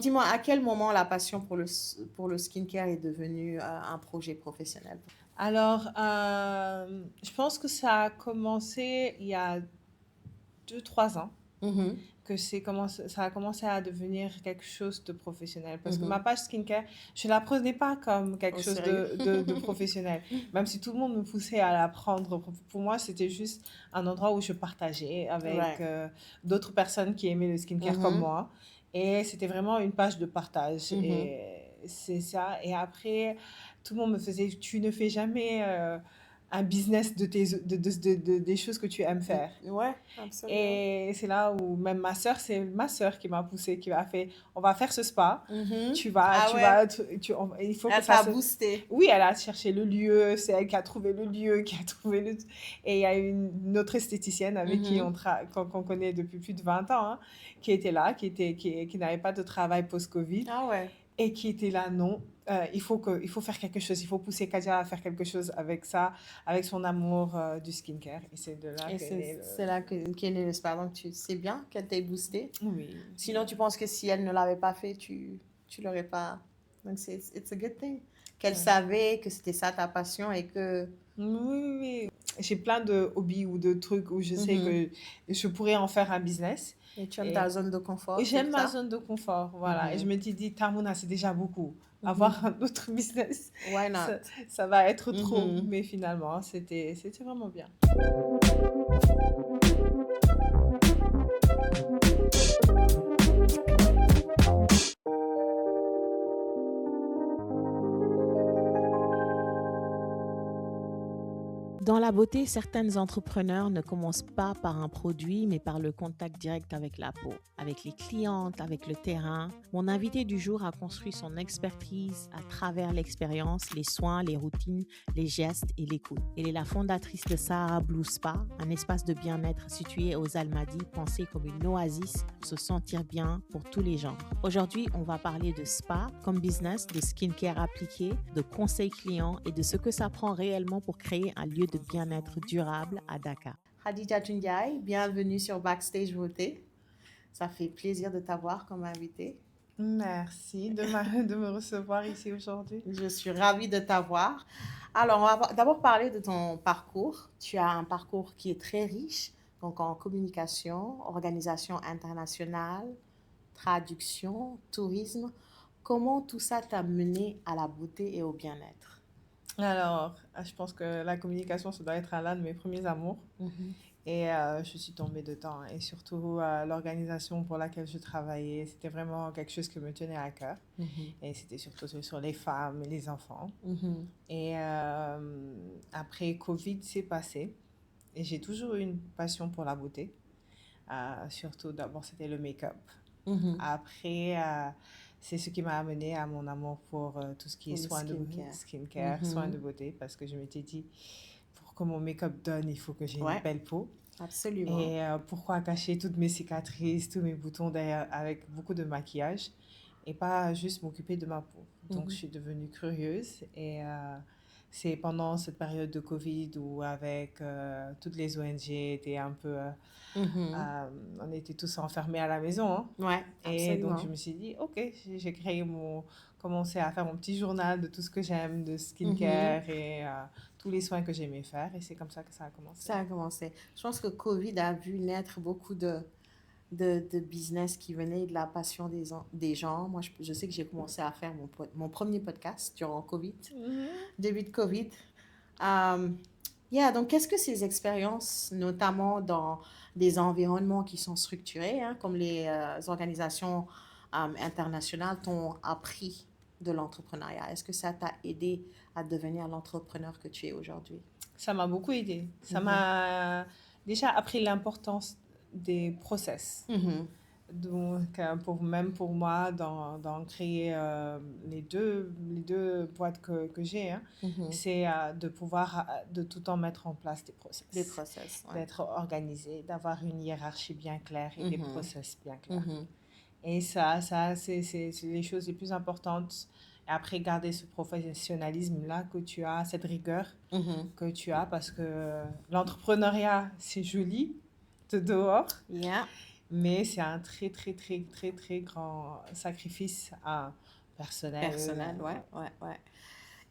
Dis-moi, à quel moment la passion pour le skincare est devenue un projet professionnel? Alors, je pense que ça a commencé il y a 2 3 ans, Mhm. ça a commencé à devenir quelque chose de professionnel. Parce que ma Mhm. page skincare, je ne la prenais pas comme quelque Au chose sérieux? de professionnel. Même si tout le monde me poussait à l'apprendre, pour moi, c'était juste un endroit où je partageais avec Right. d'autres personnes qui aimaient le skincare comme Mhm. moi. Et c'était vraiment une page de partage. Mhm. Et c'est ça. Et après, tout le monde me faisait, tu ne fais jamais un business des choses que tu aimes faire. Ouais, absolument. Et c'est là où même c'est ma sœur qui m'a poussée, qui m'a fait, on va faire ce spa. Mhm. Tu vas, Ah tu ouais, vas, il faut que elle ça t'a se... boosté. Oui, elle a cherché le lieu, c'est elle qui a trouvé le lieu, qui a trouvé le... Et il y a une autre esthéticienne avec qui Mhm. qu'on connaît depuis plus de 20 ans, hein, qui était là, qui n'avait pas de travail post-Covid Ah ouais. et qui était là, non, il faut faire quelque chose, il faut pousser Kadia à faire quelque chose avec ça, avec son amour du skincare. Et c'est de là Et qu'est né c'est là qu'est né le spa. Donc, tu sais bien qu'elle t'ait boosté. Oui, Sinon, tu penses que si elle ne l'avait pas fait, tu l'aurais pas. Donc, it's a good thing. Qu'elle ouais. savait que c'était ça ta passion et que. Oui, oui, oui. J'ai plein de hobbies ou de trucs où je sais Mhm. que je pourrais en faire un business. Et tu aimes ta Et, zone de et confort, c'est j'aime ma ça? zone de confort, voilà. Et je Mhm. me suis dit, Tamuna, c'est déjà beaucoup. Mhm. Avoir un autre business, Why ça, not? ça va être trop. Mhm. Mais finalement, c'était vraiment bien. Dans la beauté, certaines entrepreneurs ne commencent pas par un produit, mais par le contact direct avec la peau, avec les clientes, avec le terrain. Mon invité du jour a construit son expertise à travers l'expérience, les soins, les routines, les gestes et l'écoute. Elle est la fondatrice de Sahara Blue Spa, un espace de bien-être situé aux Almadies, pensé comme une oasis pour se sentir bien pour tous les genres. Aujourd'hui, on va parler de spa comme business, de skincare appliqué, de conseils clients et de ce que ça prend réellement pour créer un lieu de bien-être durable à Dakar. Khadija Tundiaye, bienvenue sur Backstage Beauté. Ça fait plaisir de t'avoir comme invitée. Merci de me recevoir ici aujourd'hui. Je suis ravie de t'avoir. Alors, on va d'abord parler de ton parcours. Tu as un parcours qui est très riche, donc en communication, organisation internationale, traduction, tourisme. Comment tout ça t'a mené à la beauté et au bien-être? Alors, je pense que la communication, ça doit être l'un de mes premiers amours. Mhm. Et je suis tombée dedans. Et surtout, l'organisation pour laquelle je travaillais, c'était vraiment quelque chose qui me tenait à cœur. Mhm. Et c'était surtout sur les femmes et les enfants. Mhm. Et après, Covid s'est passé. Et j'ai toujours eu une passion pour la beauté. Surtout, d'abord, c'était le make-up. Mhm. Après, c'est ce qui m'a amené à mon amour pour tout ce qui est Pour le soins de skincare. skincare, soins de Mhm. beauté, parce que je m'étais dit, pour que mon make-up donne, il faut que j'ai une Ouais, belle peau. absolument. Et pourquoi cacher toutes mes cicatrices, tous mes boutons derrière avec beaucoup de maquillage et pas juste m'occuper de ma peau. Donc, je Mhm. suis devenue curieuse et c'est pendant cette période de Covid où avec toutes les ONG étaient un peu... Mhm. on était tous enfermés à la maison, hein. Ouais, Et donc, je absolument. me suis dit, OK, j'ai commencé à faire mon petit journal de tout ce que j'aime, de Mhm. skincare et tous les soins que j'aimais faire. Et c'est comme ça que ça a commencé. Ça a commencé. Je pense que Covid a vu naître beaucoup de business qui venaient de la passion des gens. Moi, je sais que j'ai commencé à faire mon premier podcast durant Covid, Mhm. début de Covid. Um, yeah, donc qu'est-ce que ces expériences, notamment dans des environnements qui sont structurés, hein, comme les organisations internationales, t'ont appris de l'entrepreneuriat? Est-ce que ça t'a aidé à devenir l'entrepreneur que tu es aujourd'hui? Ça m'a beaucoup aidé. Ça Mhm. m'a déjà appris l'importance des process. Mhm. Donc, même pour moi, dans créer les deux boîtes que j'ai, hein, Mhm. c'est de pouvoir de tout le temps mettre en place des Des process, process, ouais. d'être organisé, d'avoir une hiérarchie bien claire et des Mhm. process bien clairs. Mhm. Et c'est les choses les plus importantes. Et après, garder ce professionnalisme-là que tu as, cette rigueur Mhm. que tu as, parce que l'entrepreneuriat, c'est joli de dehors, Yeah. Mais c'est un très, très, très, très, très grand sacrifice personnel. Personnel, ouais, ouais, ouais.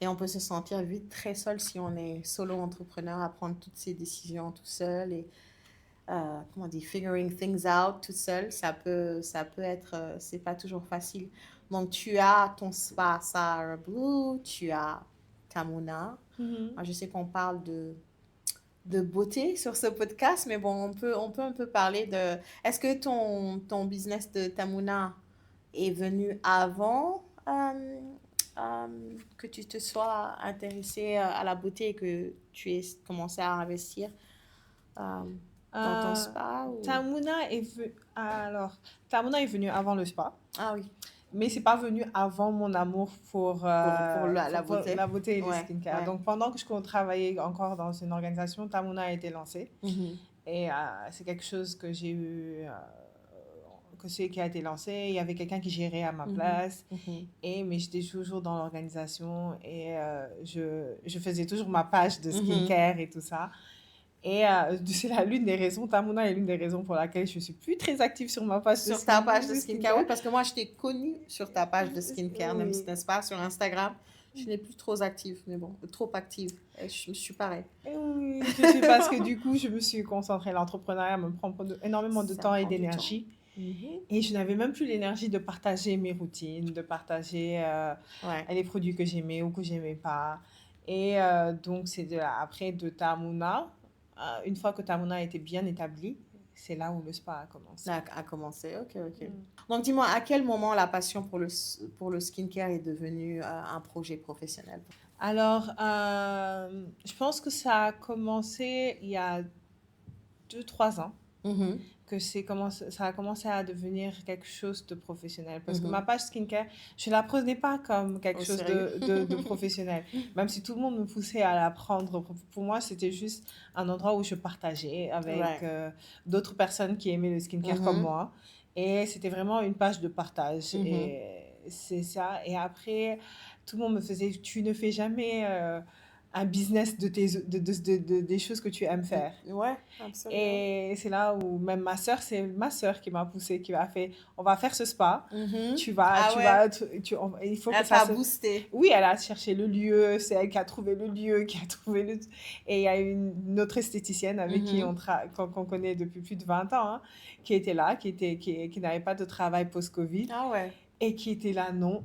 Et on peut se sentir vite très seul si on est solo entrepreneur à prendre toutes ces décisions tout seul et comment on dit, figuring things out tout seul, ça peut être, c'est pas toujours facile. Donc, tu as ton spa Sahara Blue, tu as Tamuna. Mhm. Moi, je sais qu'on parle de beauté sur ce podcast, mais bon, on peut un peu parler de... Est-ce que ton business de Tamuna est venu avant que tu te sois intéressé à la beauté et que tu aies commencé à investir euh, dans ton Euh, spa ou... Tamuna alors, Tamuna est venu avant le spa. Ah oui, Mais c'est pas venu avant mon amour pour la pour beauté. la beauté et le Ouais, skincare. ouais. Donc, pendant que je travaillais encore dans une organisation, Tamuna a été lancé. Mhm, Et c'est quelque chose que j'ai eu, qui a été lancé. Il y avait quelqu'un qui gérait à ma mhm, place. mhm, Mais j'étais toujours dans l'organisation et je faisais toujours ma page de mhm. skincare et tout ça. Et c'est l'une des raisons, Tamuna est l'une des raisons pour laquelle je suis plus très active sur ma page Sur ta page de de skincare, oui, skincare. parce que moi, je t'ai connue sur ta page de skincare, même si, Oui. n'est-ce pas, sur Instagram. Je n'ai plus trop active, mais bon, trop active. Et je suis pareil. Et oui, je sais parce que du coup, je me suis concentrée. L'entrepreneuriat me prend énormément de Ça temps et prend du temps. d'énergie. Mhm. Et je n'avais même plus l'énergie de partager mes routines, de partager Ouais. les produits que j'aimais ou que j'aimais pas. Et donc, c'est après de Tamuna. Une fois que Tamuna était bien établi, c'est là où le spa a commencé. À commencer, ok, ok. Mm. Donc, dis-moi, à quel moment la passion pour le skincare est devenue un projet professionnel? Alors, je pense que ça a commencé il y a 2 3 ans. Mhm, Ça a commencé à devenir quelque chose de professionnel. Parce que ma mhm. page skincare, je ne la prenais pas comme quelque Au chose sérieux? de professionnel. Même si tout le monde me poussait à la prendre, pour moi, c'était juste un endroit où je partageais avec Ouais. d'autres personnes qui aimaient le skincare comme Mhm, moi. Et c'était vraiment une page de partage. mhm. Et c'est ça. Et après, tout le monde me faisait, tu ne fais jamais un business des choses que tu aimes faire. Ouais, absolument. Et c'est là où même c'est ma sœur qui m'a poussée, qui m'a fait, on va faire ce spa. Mhm. Tu vas, Ah tu ouais, vas, il faut que elle ça t'a se... boosté. Oui, elle a cherché le lieu, c'est elle qui a trouvé le lieu, qui a trouvé le... Et il y a une autre esthéticienne avec qui Mhm. qu'on connaît depuis plus de 20 ans, hein, qui était là, qui n'avait pas de travail post-Covid Ah ouais. et qui était là, non,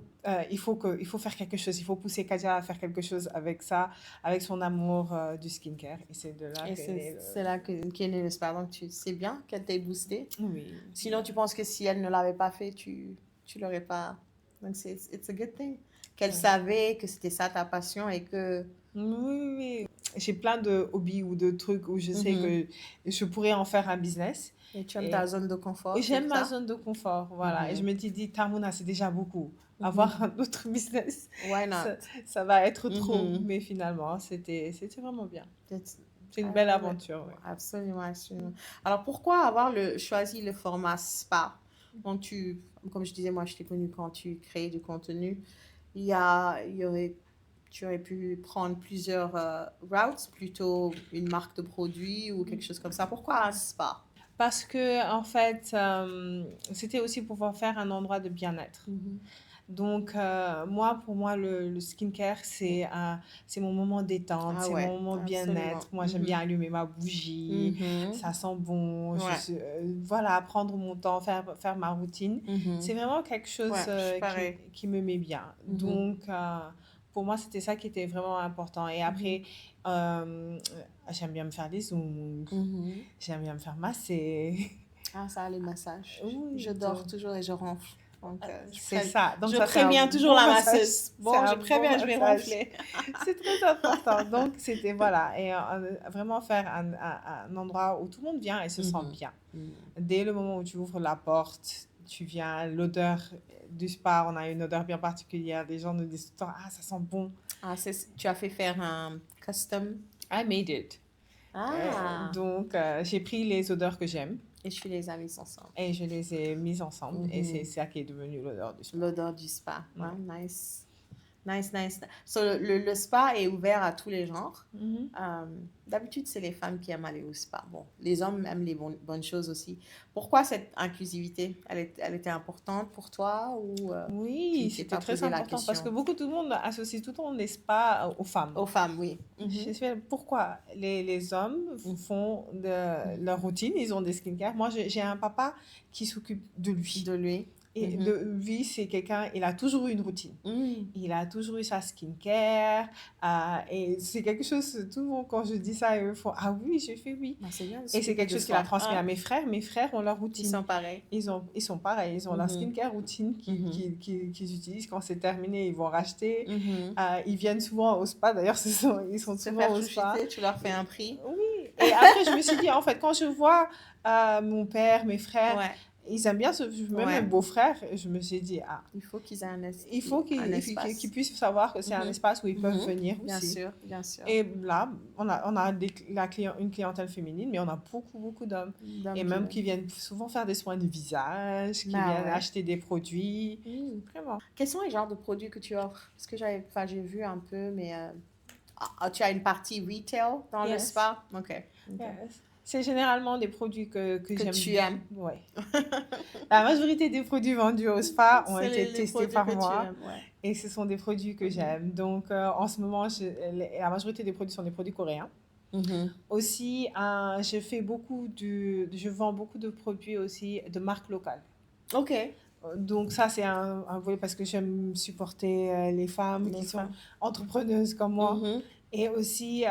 il faut faire quelque chose, il faut pousser Kadia à faire quelque chose avec ça, avec son amour du skincare. Et c'est de là Et qu'est né c'est là qu'est né le spa. Donc, c'est bien qu'elle t'ait boosté. Oui. Sinon, tu penses que si elle ne l'avait pas fait, tu l'aurais pas. Donc, it's a good thing. Qu'elle Ouais. savait que c'était ça ta passion et que. Oui, oui, oui. J'ai plein de hobbies ou de trucs où je sais Mhm. que je pourrais en faire un business. Et tu aimes ta Et, zone de et confort, c'est j'aime ma ça? zone de confort, voilà. Et je Mhm. me suis dit, Tamuna, c'est déjà beaucoup. Mhm. Avoir un autre business, Why ça, not? ça va être trop. Mhm. Mais finalement, c'était vraiment bien. It's- C'est une I belle love it. aventure, ouais. Absolument, absolument. Alors, pourquoi avoir choisi le format spa? Donc, comme je disais, moi, je t'ai connu quand tu créais du contenu. Tu aurais pu prendre plusieurs routes, plutôt une marque de produit ou quelque chose comme ça. Pourquoi un spa? Parce que, en fait, c'était aussi pour pouvoir faire un endroit de bien-être. Mhm. Donc, pour moi, le skincare, c'est mon moment détente, Ah c'est ouais, mon moment absolument. bien-être. Moi, j'aime bien Mhm. allumer ma bougie, Mhm. ça sent bon, Ouais. voilà, prendre mon temps, faire ma routine. Mhm. C'est vraiment quelque chose Ouais, je suis pareil. qui me met bien. Mhm. Donc, pour moi, c'était ça qui était vraiment important. Et Mhm. après, j'aime bien me faire des ongles, Mhm. j'aime bien me faire masser. Ah, ça, les massages. Je Oui, dors toujours et je ronfle. Donc, c'est ça. Donc, je ça, c'est un préviens toujours bon la massage. masseuse. C'est Bon, je un bon préviens, je vais massage. ronfler. C'est très important. Donc, c'était, voilà. Et vraiment faire un endroit où tout le monde vient et se sent Mhm. bien. Mhm. Dès le moment où tu ouvres la porte, tu viens, l'odeur du spa, on a une odeur bien particulière. Les gens nous disent tout le temps, ah, ça sent bon. Ah, tu as fait faire un custom. I made it. Ah, Donc, j'ai pris les odeurs que j'aime et je suis les amis ensemble. et je les ai mises ensemble. Et c'est Mhm. ça qui est devenu l'odeur du spa. L'odeur du spa. Ouais. Ah, nice. Nice, nice. So, le spa est ouvert à tous les genres. Mhm. D'habitude, c'est les femmes qui aiment aller au spa. Bon, les hommes aiment les bonnes choses aussi. Pourquoi cette inclusivité? Elle était importante pour toi ou tu Oui, ne t'es c'était pas très posé la important parce que question? beaucoup tout le monde associe tout le monde les spas aux femmes. Aux femmes, oui. Je Mhm. sais pourquoi les hommes font leur routine, ils ont des skincare. Moi, j'ai un papa qui s'occupe de lui. De lui. Et Mhm. lui, c'est quelqu'un, il a toujours eu une routine. Mm. Il a toujours eu sa skincare. Et c'est quelque chose, tout le monde, quand je dis ça, ils me font, ah oui, j'ai fait oui. Ah, c'est bien de Et c'est s'occuper quelque de chose qu'il a soi. transmis Ah, à mes frères. Mes frères ont leur ils routine. sont pareils. Ils sont pareils, ils ont leur Mhm. skincare routine Mhm. qu'ils utilisent. Quand c'est terminé, ils vont racheter. Mhm. Ils viennent souvent au spa. D'ailleurs, ils sont Se souvent faire au spa. chouchouter, tu leur fais un prix. Oui. Et après, je me suis dit, en fait, quand je vois mon père, mes frères, Ouais, ils aiment bien même mes ouais. beaux-frères, je me suis dit, ah, Il faut qu'ils aient il faut un qu'ils espace. puissent savoir que c'est un Mhm. espace où ils peuvent Mhm. venir Bien aussi. sûr, bien sûr. Et là, on a une clientèle féminine, mais on a beaucoup d'hommes. D'hommes Et qui même viennent. qui viennent souvent faire des soins de visage, qui Bah viennent ouais. acheter des produits. Mm. Vraiment. Quels sont les genres de produits que tu offres? Parce que j'ai vu un peu, mais tu as une partie retail dans le Yes. spa? Ok. Ok. Yes. C'est généralement des produits que Que j'aime tu bien. aimes. Ouais. La majorité des produits vendus au spa ont C'est été les testés produits par que tu moi. aimes, ouais. Et ce sont des produits que Mhm. j'aime. Donc, en ce moment, la majorité des produits sont des produits coréens. Mhm. Aussi, je vends beaucoup de produits aussi de marques locales. Ok. Donc, ça, c'est un volet parce que j'aime supporter les femmes Les qui sont femmes. entrepreneuses comme moi Mhm. et aussi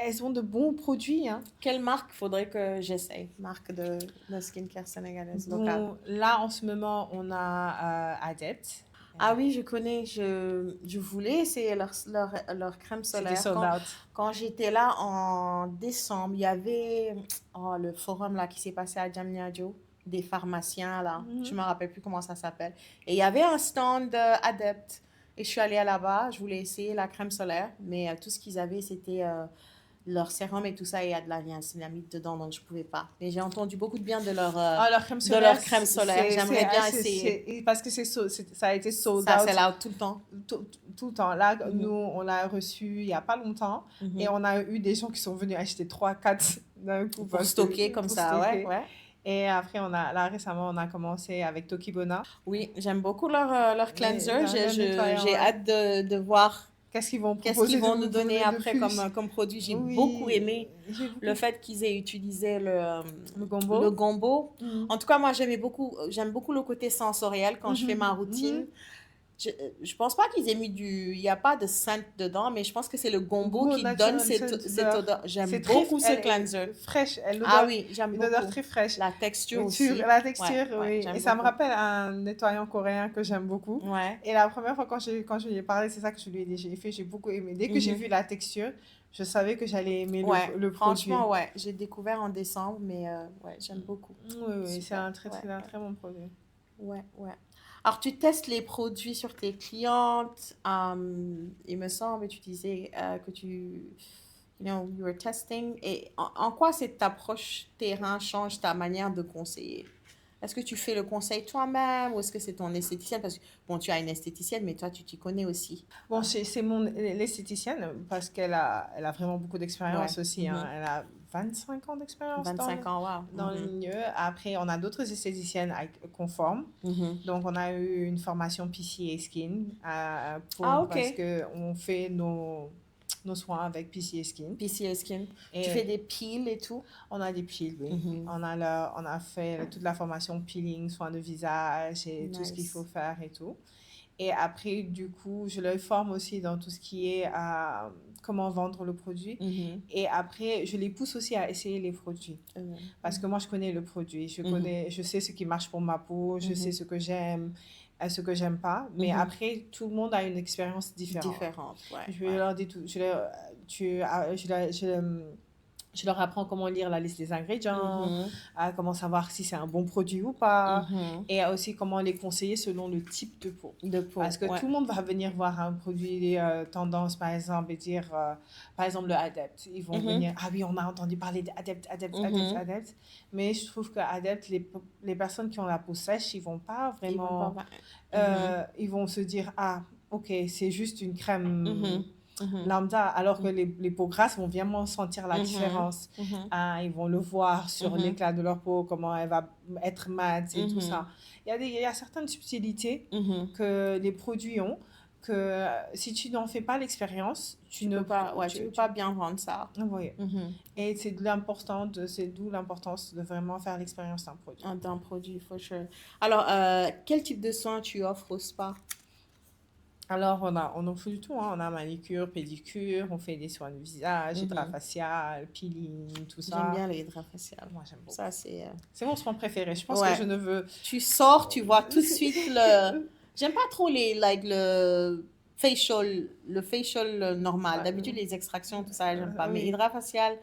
elles ont de bons produits, hein. Quelle marque faudrait que j'essaye? Marque de skincare sénégalaise locale. Bon, là, en ce moment, on a Adept. Ah oui, je connais. Je voulais essayer leur crème C'était solaire. sold out. Quand j'étais là en décembre, il y avait le forum là qui s'est passé à Diamniadio, des pharmaciens là. Je Mhm. me rappelle plus comment ça s'appelle. Et il y avait un stand Adept. Et je suis allée là-bas, je voulais essayer la crème solaire, mais tout ce qu'ils avaient, c'était leur sérum et tout ça, et il y a de la niacinamide dedans, donc je pouvais pas. Mais j'ai entendu beaucoup de bien de Leur crème de solaire, leur crème solaire. J'aimerais bien essayer. parce que ça a été sold Ça, out c'est là tout le temps. tout le temps. Là, Mhm. nous, on l'a reçu il n'y a pas longtemps et Mhm. on a eu des gens qui sont venus acheter 3, 4 d'un coup Pour stocker comme pour ça, ouais, stocker. ouais. Et après, là, récemment, on a commencé avec Tokibona. Oui, j'aime beaucoup leur cleanser. Leur nettoyant, J'ai ouais. hâte de voir Qu'est-ce qu'ils vont qu'est-ce proposer qu'ils vont nous de donner après plus? comme produit. J'ai Oui, beaucoup aimé j'ai beaucoup le fait qu'ils aient utilisé le gombo. le gombo. Mhm. En tout cas, moi, j'aime beaucoup le côté sensoriel quand je fais ma Mhm. routine. Mhm. Je pense pas qu'ils aient mis il y a pas de scent dedans, mais je pense que c'est le gombo qui donne cette odeur. J'aime C'est beaucoup ce elle est cleanser. fraîche, Ah oui, j'aime une odeur beaucoup. très fraîche. La texture Sur aussi. la texture, Ouais, oui. j'aime Et ça me beaucoup. rappelle un nettoyant coréen que j'aime beaucoup. Ouais. Et la première fois quand je lui ai parlé, c'est ça que je lui ai dit. J'ai beaucoup aimé. Dès que j'ai Mhm. vu la texture, je savais que j'allais aimer Ouais, le produit. franchement, ouais. J'ai découvert en décembre, mais ouais, j'aime beaucoup. Oui, c'est Super. un Ouais, très bon produit. ouais, ouais. Alors, tu testes les produits sur tes clientes. Il me semble, tu disais que you were testing. Et en quoi cette approche terrain change ta manière de conseiller? Est-ce que tu fais le conseil toi-même ou est-ce que c'est ton esthéticienne? Parce que, bon, tu as une esthéticienne, mais toi, tu t'y connais aussi. Bon, c'est l'esthéticienne parce elle a vraiment beaucoup d'expérience Ouais. aussi, hein. Mhm. Elle a 25 ans d'expérience 25 ans, wow. dans le Mhm. milieu. Après, on a d'autres esthéticiennes conformes. Mhm. Donc, on a eu une formation PCA Skin Ah, ok. parce qu'on fait nos soins avec PCA Skin. PCA Skin. Et Tu fais des peels et tout? on a des peels, oui. Mhm. On a fait toute la formation peeling, soins de visage et tout ce qu'il Nice. faut faire et tout. Et après, du coup, je les forme aussi dans tout ce qui est comment vendre le produit. Mhm. Et après, je les pousse aussi à essayer les produits. Parce que moi, je connais le produit. Je sais ce qui marche pour ma peau, je sais ce que j'aime, ce que j'aime pas. Mais Mhm. après, tout le monde a une expérience différente. Différente, ouais. Je ouais. leur dis tout. Je leur apprends comment lire la liste des ingrédients, Mhm. comment savoir si c'est un bon produit ou pas, Mhm. et aussi comment les conseiller selon le type de peau. De peau, Parce que ouais. tout le monde va venir voir un produit tendance, par exemple, et dire, par exemple, le Adept. Ils vont Mhm. venir, ah oui, on a entendu parler d'Adept, Adept, Adept, Mhm. Adept. Mais je trouve que Adept, les personnes qui ont la peau sèche, ils vont pas Ils vont pas vraiment, voir. Mhm. ils vont se dire, ah, ok, c'est juste une crème Mhm. Mhm. lambda, alors que les peaux grasses vont vraiment sentir la Mhm. différence. Mhm. Ils vont le voir sur Mhm. l'éclat de leur peau, comment elle va être mate et tout Mhm. ça. Il y a certaines subtilités Mhm. que les produits ont, que si tu n'en fais pas l'expérience, tu Tu ne... peux pas, ouais, tu peux pas bien vendre ça. Oui. Mhm. Et c'est d'où l'importance de vraiment faire l'expérience d'un produit. D'un produit, for sure. Alors, quel type de soins tu offres au spa? Alors, on en fait du tout, hein. On a manicure, pédicure, on fait des soins de visage, hydra Mhm. facial, peeling, tout J'aime ça. bien les draps faciales. Moi, j'aime beaucoup. Ça, c'est... C'est mon soin préféré. Je pense que je Ouais. ne veux... Tu sors, tu vois tout de suite le... J'aime pas trop le facial normal. D'habitude, les extractions, tout ça, j'aime pas. Mais Oui. hydrafacial,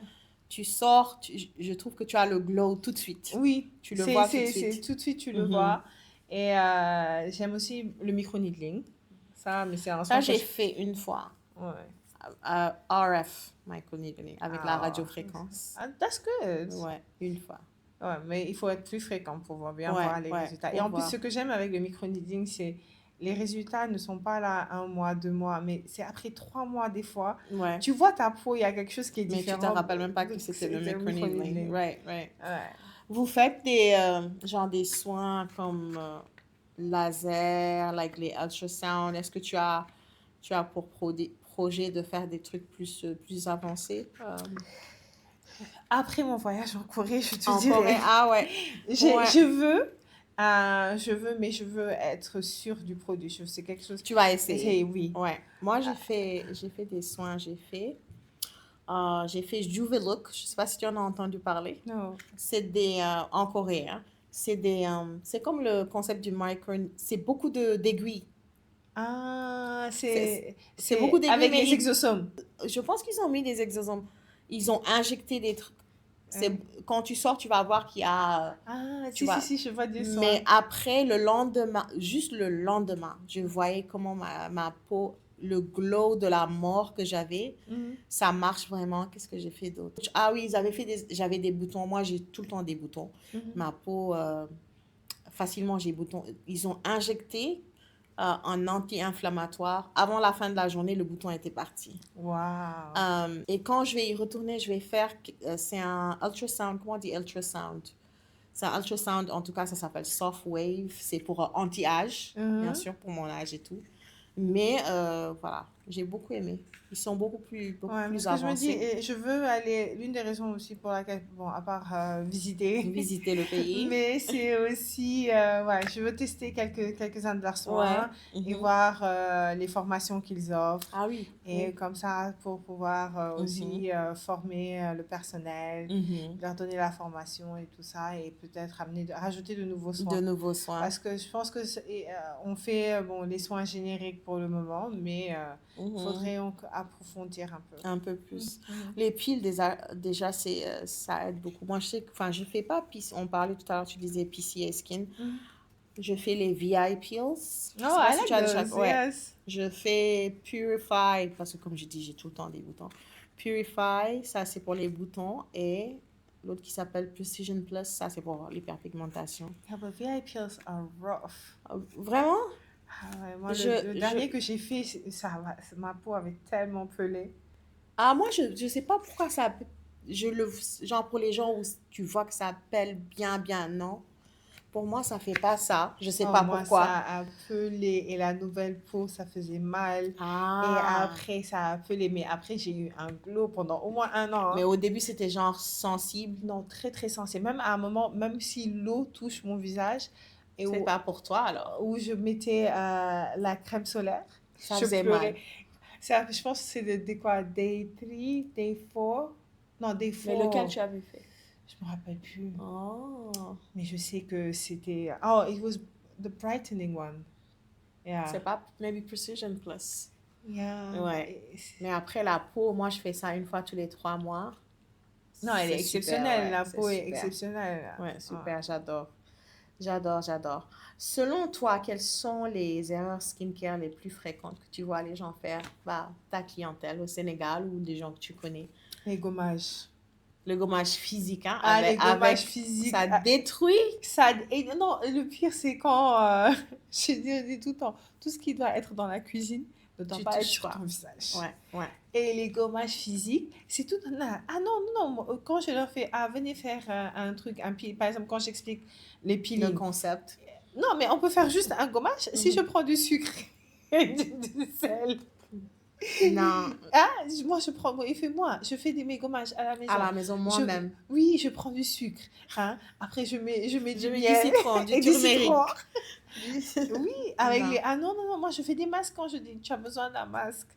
tu sors, je trouve que tu as le glow tout de suite. Oui, Tu le vois tout de c'est suite. tout de suite tu le Mhm. vois. Et j'aime aussi le micro-needling. Ça, mais c'est un Ça, soin que j'ai je... fait une fois. Ouais. RF, microneedling, avec la Ah, radiofréquence. that's good. Ouais, une fois. Ouais, mais il faut être plus fréquent pour bien Ouais, voir les ouais, résultats. Et pour en plus, voir. ce que j'aime avec le micro-needling, c'est les résultats ne sont pas là 1 mois, 2 mois, mais c'est après 3 mois des fois. Ouais. Tu vois ta peau, il y a quelque chose qui est Mais tu te différent. rappelles même pas que Donc, c'était le c'est le microneedling. micro-needling. Right, right. Ouais. Vous faites des soins comme laser, like les ultrasound. Est-ce que tu as pour projet de faire des trucs plus avancés? Après mon voyage en Corée, je te En Corée? dirais, Ah ouais. j'ai- Ouais. je veux, mais je veux être sûre du produit. C'est quelque chose. Tu vas Et essayer. oui. Ouais. Moi, j'ai fait des soins. J'ai fait Juvelook. Je sais pas si tu en as entendu parler. Non. C'est en Corée, hein. C'est comme le concept du micro, c'est beaucoup d'aiguilles. Ah, C'est beaucoup c'est d'aiguilles, avec mais les exosomes. je pense qu'ils ont mis des exosomes. Ils ont injecté des trucs. Euh, Quand tu sors, tu vas voir qu'il y a, tu si, vas, si, je vois des mais soins. après, le lendemain, juste le lendemain, je voyais comment ma peau, le glow de la mort que j'avais, Mhm. ça marche vraiment. Qu'est-ce que j'ai fait d'autre? Ah oui, j'avais des boutons. Moi, j'ai tout le temps des boutons. Mhm. Ma peau, facilement, j'ai boutons. Ils ont injecté un anti-inflammatoire. Avant la fin de la journée, le bouton était parti. Waouh. Et quand je vais y retourner, je vais faire, c'est un ultrasound, comment on dit ultrasound? C'est un ultrasound, en tout cas, ça s'appelle Soft Wave. C'est pour anti-âge, bien Mhm. sûr, pour mon âge et tout. Mais voilà, j'ai beaucoup aimé. Ils sont beaucoup Ouais, mais plus ce que je me dis, avancés. et je veux aller, l'une des raisons aussi pour laquelle, bon, à part visiter, Visiter le pays. mais c'est aussi, ouais, je veux tester quelques-uns de leurs Ouais. soins et Mhm. voir les formations qu'ils offrent. Ah oui. Et Oui. comme ça, pour pouvoir Mhm. aussi former le personnel, Mhm. leur donner la formation et tout ça, et peut-être rajouter de nouveaux De soins. nouveaux soins. Parce que je pense que on fait bon, les soins génériques pour le moment, mais il Mhm. faudrait approfondir un peu. Un peu plus. Mhm. Les piles, déjà, ça aide beaucoup. Moi, je sais que, enfin, je fais pas, on parlait tout à l'heure, tu disais PCA Skin. Mhm. Je fais les VI Peels. Je Oh, sais pas I si tu like as déjà. those, Ouais. yes. Je fais Purify, parce que comme je dis, j'ai tout le temps des boutons. Purify, ça c'est pour les boutons. Et l'autre qui s'appelle Precision Plus, ça c'est pour l'hyperpigmentation. Yeah, but VIP pills are rough. Vraiment? Ah ouais, moi, Je, le je, dernier que j'ai fait, ma peau avait tellement pelé. moi, je sais pas pourquoi ça. Genre pour les gens où tu vois que ça pèle bien, non. Pour moi, ça fait pas ça. Je sais Oh, pas moi, ça pourquoi. a pelé et la nouvelle peau, ça faisait mal. Et Ah. après, ça a pelé. Mais après, j'ai eu un glow pendant au moins 1 an, Mais hein. au début, c'était genre sensible. Non, très, très sensible. Même à un moment, même si l'eau touche mon visage et C'est pas pour toi alors. où je mettais la crème solaire, Ça je faisait pleurais. mal. Je pense que c'est quoi, day 3, day 4? Non, day Mais lequel 4. tu avais fait? Je me rappelle plus. Oh. Mais je sais que c'était... Oh, it was the brightening one. Yeah. C'est pas maybe Precision Plus. Yeah. Ouais. Mais après la peau, moi je fais ça une fois tous les 3 mois. Non, elle est C'est super, exceptionnelle. ouais, La c'est peau est super. exceptionnelle. Ouais, Ouais. super, j'adore. J'adore, j'adore. Selon toi, quelles sont les erreurs skincare les plus fréquentes que tu vois les gens faire, bah, ta clientèle au Sénégal ou des gens que tu connais? Les gommages. Le gommage physique, hein, Ah, les gommages avec, physiques. ça Ah, détruit. ça, et non, le pire, c'est quand, je dis tout le temps, tout ce qui doit être dans la cuisine ne doit Tu pas être touches sur ton pas. visage. Ouais, ouais. Et les gommages physiques, c'est tout. Ah non, non, non, quand je leur fais, ah, venez faire un truc, par exemple, quand j'explique les Le peelings. concept. Non, mais on peut faire juste un gommage si je Mhm. prends du sucre et du sel. Non, Ah, moi, je prends, et fais-moi, je fais mes gommages à la à maison. la maison Je, moi-même. oui, je prends du sucre. Hein. Après, je mets Je du mets du miel citron, du et du citron. turmeric. Oui, avec Non. les... Ah non, non, non, moi, je fais des masques quand je dis, tu as besoin d'un masque.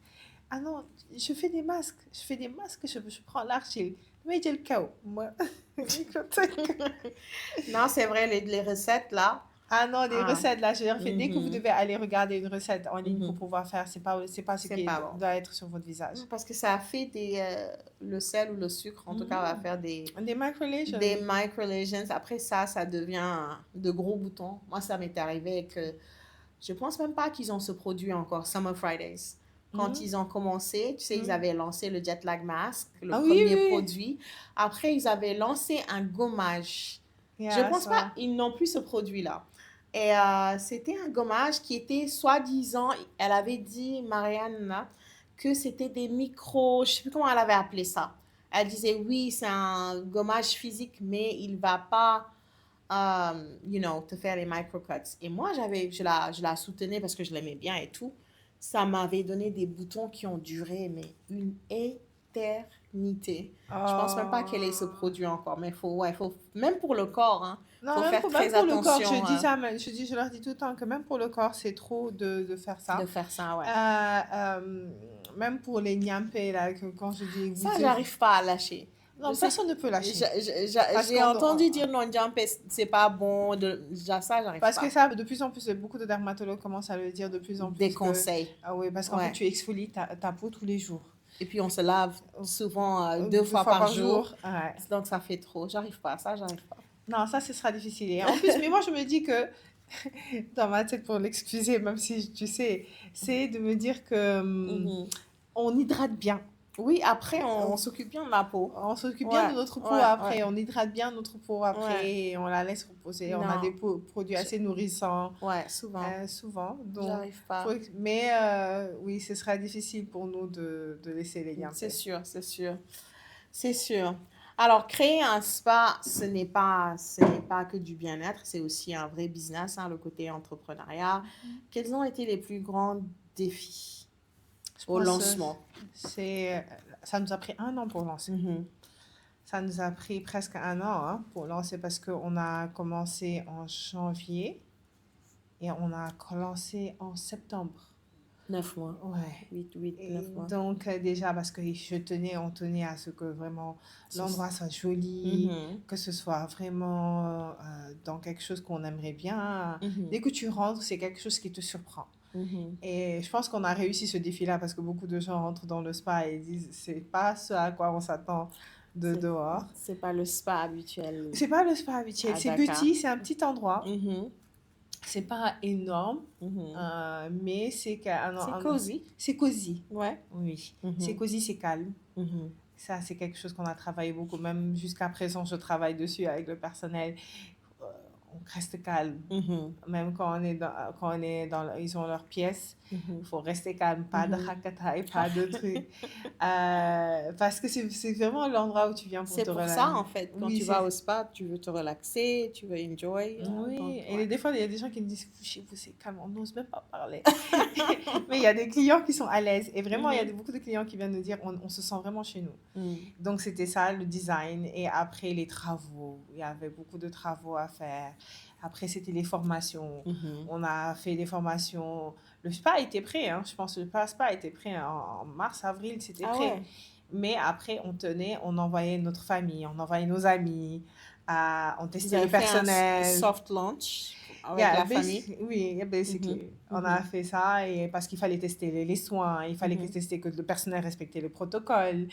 Ah non, je fais des masques. Je fais des masques, je prends l'argile. Mais j'ai le chaos. Moi. Non, c'est vrai, les recettes là. Ah non, les Ah. recettes, là, je leur fais, dès que vous Mhm, devez aller regarder une recette en ligne pour mhm. pouvoir faire, c'est pas ce C'est qui pas bon. doit être sur votre visage. Parce que ça fait le sel ou le sucre, en tout cas, va Mhm. faire Des micro-lésions. des micro-lésions. Après ça devient de gros boutons. Moi, ça m'est arrivé que je pense même pas qu'ils ont ce produit encore, Summer Fridays. Quand Mhm. ils ont commencé, tu sais, ils Mhm. avaient lancé le Jet Lag Mask, le Ah oui, premier oui. produit. Après, ils avaient lancé un gommage. Je Yeah, pense pas, ça. ils n'ont plus ce produit-là. Et c'était un gommage qui était soi-disant, elle avait dit, Marianne, là, que c'était des micros, je sais plus comment elle avait appelé ça. Elle disait, oui, c'est un gommage physique, mais il va pas, te faire les microcuts. Et moi, je la soutenais parce que je l'aimais bien et tout. Ça m'avait donné des boutons qui ont duré, mais une éternité. Je pense même pas qu'elle ait ce Oh. produit encore, mais faut, même pour le corps, hein, Non, faut faire même très pour le corps, je attention dis ça, je leur dis tout le temps que même pour le corps, c'est trop de faire de ça. faire ça, ouais. Même pour les niampés, là, que quand je dis Ça, vous devez... j'arrive pas à lâcher. Je Non, sais, personne ne peut lâcher. Parce j'ai qu'on, entendu dire non, jump, c'est pas bon, ça, j'arrive parce que pas. ça, de plus en plus, beaucoup de dermatologues commencent à le dire de plus en Des plus que... conseils, Ah oui, parce qu'en fait, ouais. tu exfolies ta peau tous les jours. Et puis on se lave souvent deux Deux fois fois par par jour, jour. Ouais. donc ça fait trop. J'arrive pas, ça, j'arrive pas. Non, ça, ce sera difficile. Et en plus, mais moi, je me dis que, dans ma tête, pour l'excuser, même si tu sais, c'est de me dire que Mhm. on hydrate bien. Oui, après, on s'occupe bien de la peau. On s'occupe bien de Ouais, notre peau ouais, après, ouais, on hydrate bien notre peau après ouais. et on la laisse reposer. On a des Non, produits je- assez nourrissants ouais, souvent, souvent. Donc, j'arrive pas. mais oui, ce sera difficile pour nous de laisser les C'est grimper. sûr, c'est sûr. C'est sûr. Alors, créer un spa, ce n'est pas que du bien-être, c'est aussi un vrai business, hein, le côté entrepreneuriat. Quels ont été les plus grands défis Je au pense que lancement? ça nous a pris 1 an pour lancer. Mhm. Ça nous a pris presque 1 an hein, pour lancer parce qu'on a commencé en janvier et on a lancé en septembre. 9 mois. Ouais. 8, 9 Et mois. donc, déjà, parce que on tenait à ce que vraiment l'endroit soit joli, Mhm. que ce soit vraiment dans quelque chose qu'on aimerait bien. Mhm. Dès que tu rentres, c'est quelque chose qui te surprend. Mhm. Et je pense qu'on a réussi ce défi-là parce que beaucoup de gens rentrent dans le spa et disent c'est pas ce à quoi on s'attend de C'est dehors. c'est pas le spa habituel C'est pas le spa habituel, à c'est Dakar. petit, c'est un petit endroit, Mhm. c'est pas énorme, Mhm. mais c'est C'est cosy. c'est cosy. Ouais. Oui, Mhm. c'est cosy, c'est calme. Mhm. Ça, c'est quelque chose qu'on a travaillé beaucoup. Même jusqu'à présent, je travaille dessus avec le personnel. Euh, on reste calme. Mhm. Même ils ont leur pièce, Mhm. il faut rester calme. Pas de Mhm. hakataï, pas de trucs. Parce que c'est vraiment l'endroit où tu viens pour C'est te pour relaxer. ça, en fait. Quand Oui, tu vas au spa, tu veux te relaxer, tu veux enjoy. Oui, Donc, et ouais. des fois, il y a des gens qui me disent, chez vous, c'est calme, on n'ose même pas parler. Mais il y a des clients qui sont à l'aise. Et vraiment, il y a Mhm. beaucoup de clients qui viennent nous dire, on se sent vraiment chez nous. Mhm. Donc, c'était ça, le design. Et après, les travaux. Il y avait beaucoup de travaux à faire. Après, c'était les formations. Mhm. On a fait des formations. Le spa était prêt, hein. Je pense que le spa était prêt en mars, avril, c'était Ah prêt. ouais. Mais après, on envoyait notre famille, on envoyait nos amis, on Vous testait avez le fait un personnel. soft launch avec la famille. Oui, yeah, basically. On a fait ça et parce qu'il fallait tester les soins, il fallait tester que le personnel respectait le protocole,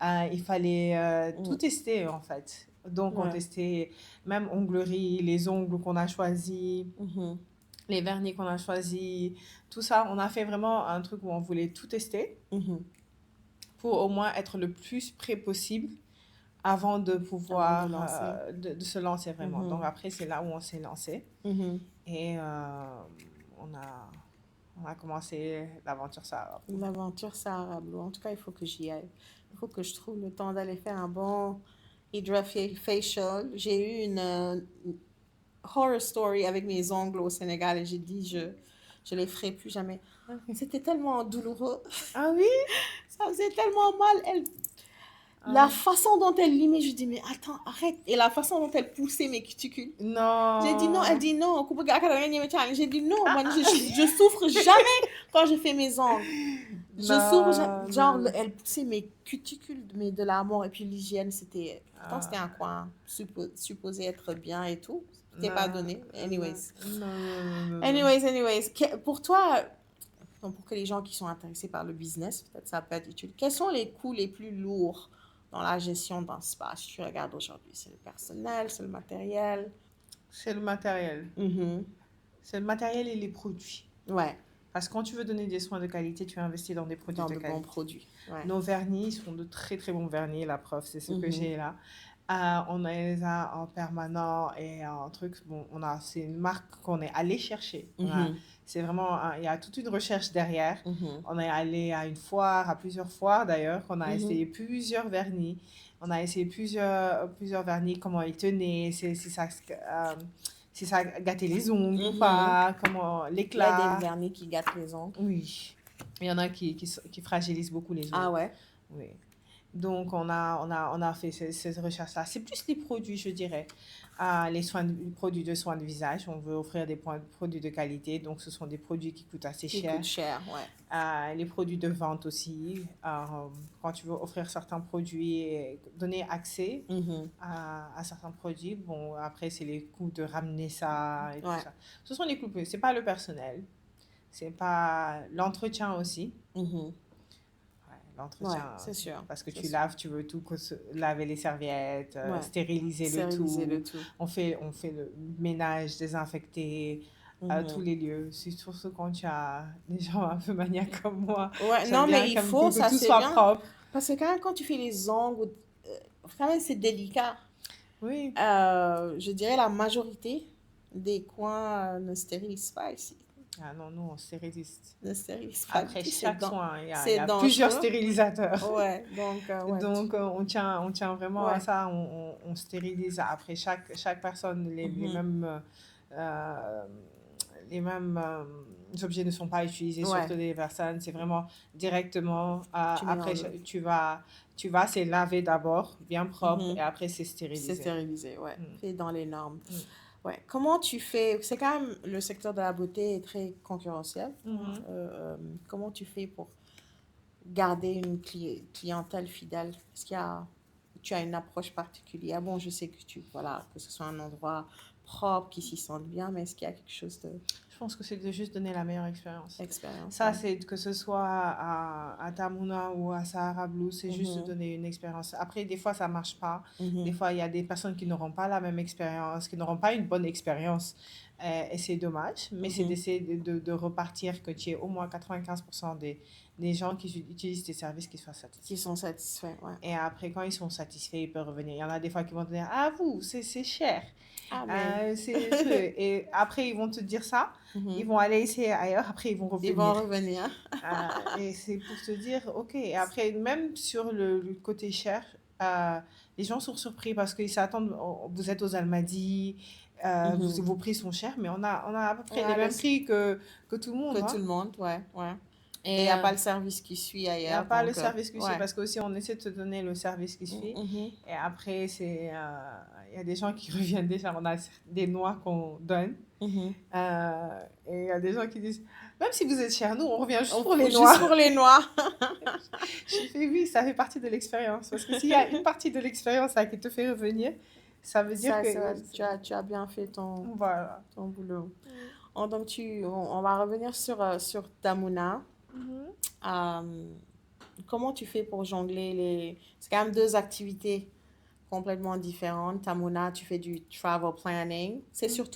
il fallait tout tester en fait. Donc, on Ouais. testait même onglerie, les ongles qu'on a choisis, Mhm. les vernis qu'on a choisis, tout ça. On a fait vraiment un truc où on voulait tout tester Mhm. pour au moins être le plus près possible avant de pouvoir lancer. de se lancer vraiment. Mhm. Donc après, c'est là où on s'est lancé Mhm. et on a commencé l'aventure Sahara. L'aventure Sahara Blue. En tout cas, il faut que j'y aille. Il faut que je trouve le temps d'aller faire un bon Hydra facial. J'ai eu une horror story avec mes ongles au Sénégal et j'ai dit je les ferai plus jamais. C'était tellement douloureux. Ah oui? Ça faisait tellement mal. La façon dont elle limait, je dis mais attends, arrête. Et la façon dont elle poussait mes cuticules. Non. J'ai dit non, elle dit non. J'ai dit non, moi je souffre jamais quand je fais mes ongles. Je souffre, genre, elle poussait mes cuticules, mais de la mort. Et puis l'hygiène, c'était. Pourtant, c'était un coin supposé être bien et tout. C'était pas donné. Anyways. Non. Anyways. Pour toi, donc pour que les gens qui sont intéressés par le business, peut-être ça peut être utile. Quels sont les coûts les plus lourds dans la gestion d'un spa? Si tu regardes aujourd'hui, c'est le personnel, c'est le matériel. C'est le matériel. C'est le matériel et les produits. Ouais, Parce que quand tu veux donner des soins de qualité, tu investis dans des produits dans de de qualité. bons produits. Ouais. Nos vernis sont de très très bons vernis, la preuve, c'est ce que j'ai là. On les a en permanent et en truc. Bon, c'est une marque qu'on est allé chercher. C'est vraiment, il y a toute une recherche derrière. On est allé à une foire, à plusieurs foires d'ailleurs. On a essayé plusieurs vernis. On a essayé plusieurs vernis, comment ils tenaient, si ça gâtait les ongles ou pas, comment Il y l'éclat. a des vernis qui gâtent les ongles. Oui. Il y en a qui fragilisent beaucoup les ongles. Ah ouais? Oui. Donc, on a fait ces recherches-là. C'est plus les produits, je dirais. Les produits de soins de visage. On veut offrir des produits de qualité. Donc, ce sont des produits qui coûtent assez Qui cher. coûtent cher, ouais. Les produits de vente aussi. Quand tu veux offrir certains produits et donner accès à certains produits, bon, après, c'est les coûts de ramener ça et tout ça. Ce sont les coûts. C'est pas le personnel. C'est pas l'entretien aussi. L'entretien, c'est sûr. Parce que tu laves, tu veux tout laver les serviettes, stériliser le tout. On fait le ménage, désinfecter tous les lieux. Surtout quand tu as des gens un peu maniaques comme moi. Ouais, non, mais il faut, ça tout c'est soit bien. propre. Parce que quand tu fais les ongles, quand même c'est délicat. Oui. Je dirais la majorité des coins ne stérilisent pas ici. Ah non, nous, on stérilise. Ne stérilise pas. Après chaque soin, il y a dangereux. plusieurs stérilisateurs. Ouais, donc on tient vraiment à ça. On stérilise après chaque personne. Les mêmes objets ne sont pas utilisés sur toutes les personnes. C'est vraiment directement. Après, tu vas c'est laver d'abord, bien propre, et après, c'est stérilisé. C'est stérilisé, ouais. Fait dans les normes. Ouais. Comment tu fais? C'est quand même le secteur de la beauté est très concurrentiel. Comment tu fais pour garder une clientèle fidèle? Est-ce tu as une approche particulière? Bon, je sais que que ce soit un endroit propre, qui s'y sentent bien, mais est-ce qu'il y a quelque chose de... Je pense que c'est de juste donner la meilleure expérience. Ça, c'est que ce soit à Tamouna ou à Sahara Blue, c'est juste de donner une expérience. Après, des fois, ça marche pas. Des fois, il y a des personnes qui n'auront pas la même expérience, qui n'auront pas une bonne expérience. Et c'est dommage. Mais c'est d'essayer de repartir, que tu aies au moins 95% des gens qui utilisent tes services qui soient satisfaits. Qui sont satisfaits, ouais. Et après, quand ils sont satisfaits, ils peuvent revenir. Il y en a des fois qui vont te dire « Ah, c'est cher. » Et après, ils vont te dire ça. Ils vont aller essayer ailleurs. Après, ils vont revenir. Ils vont revenir. Et c'est pour te dire, OK. Et après, même sur le côté cher, les gens sont surpris parce qu'ils s'attendent. Vous êtes aux Almadies, vos prix sont chers, mais on a à peu près les mêmes prix que tout le monde. Que tout le monde, ouais. Et il n'y a pas le service qui suit ailleurs. Il n'y a pas le service qui suit parce qu'aussi on essaie de te donner le service qui suit. Et après, il y a des gens qui reviennent déjà. On a des noix qu'on donne. Et il y a des gens qui disent, même si vous êtes cher, nous, on revient juste pour les noix. Juste pour les noix. Je fais oui, ça fait partie de l'expérience. Parce que s'il y a une partie de l'expérience là, qui te fait revenir, Ça veut dire que... Tu as bien fait Voilà. ton boulot. Donc, on va revenir sur Tamuna. Euh, Comment tu fais pour jongler C'est quand même deux activités complètement différentes. Tamuna, tu fais du travel planning. C'est sur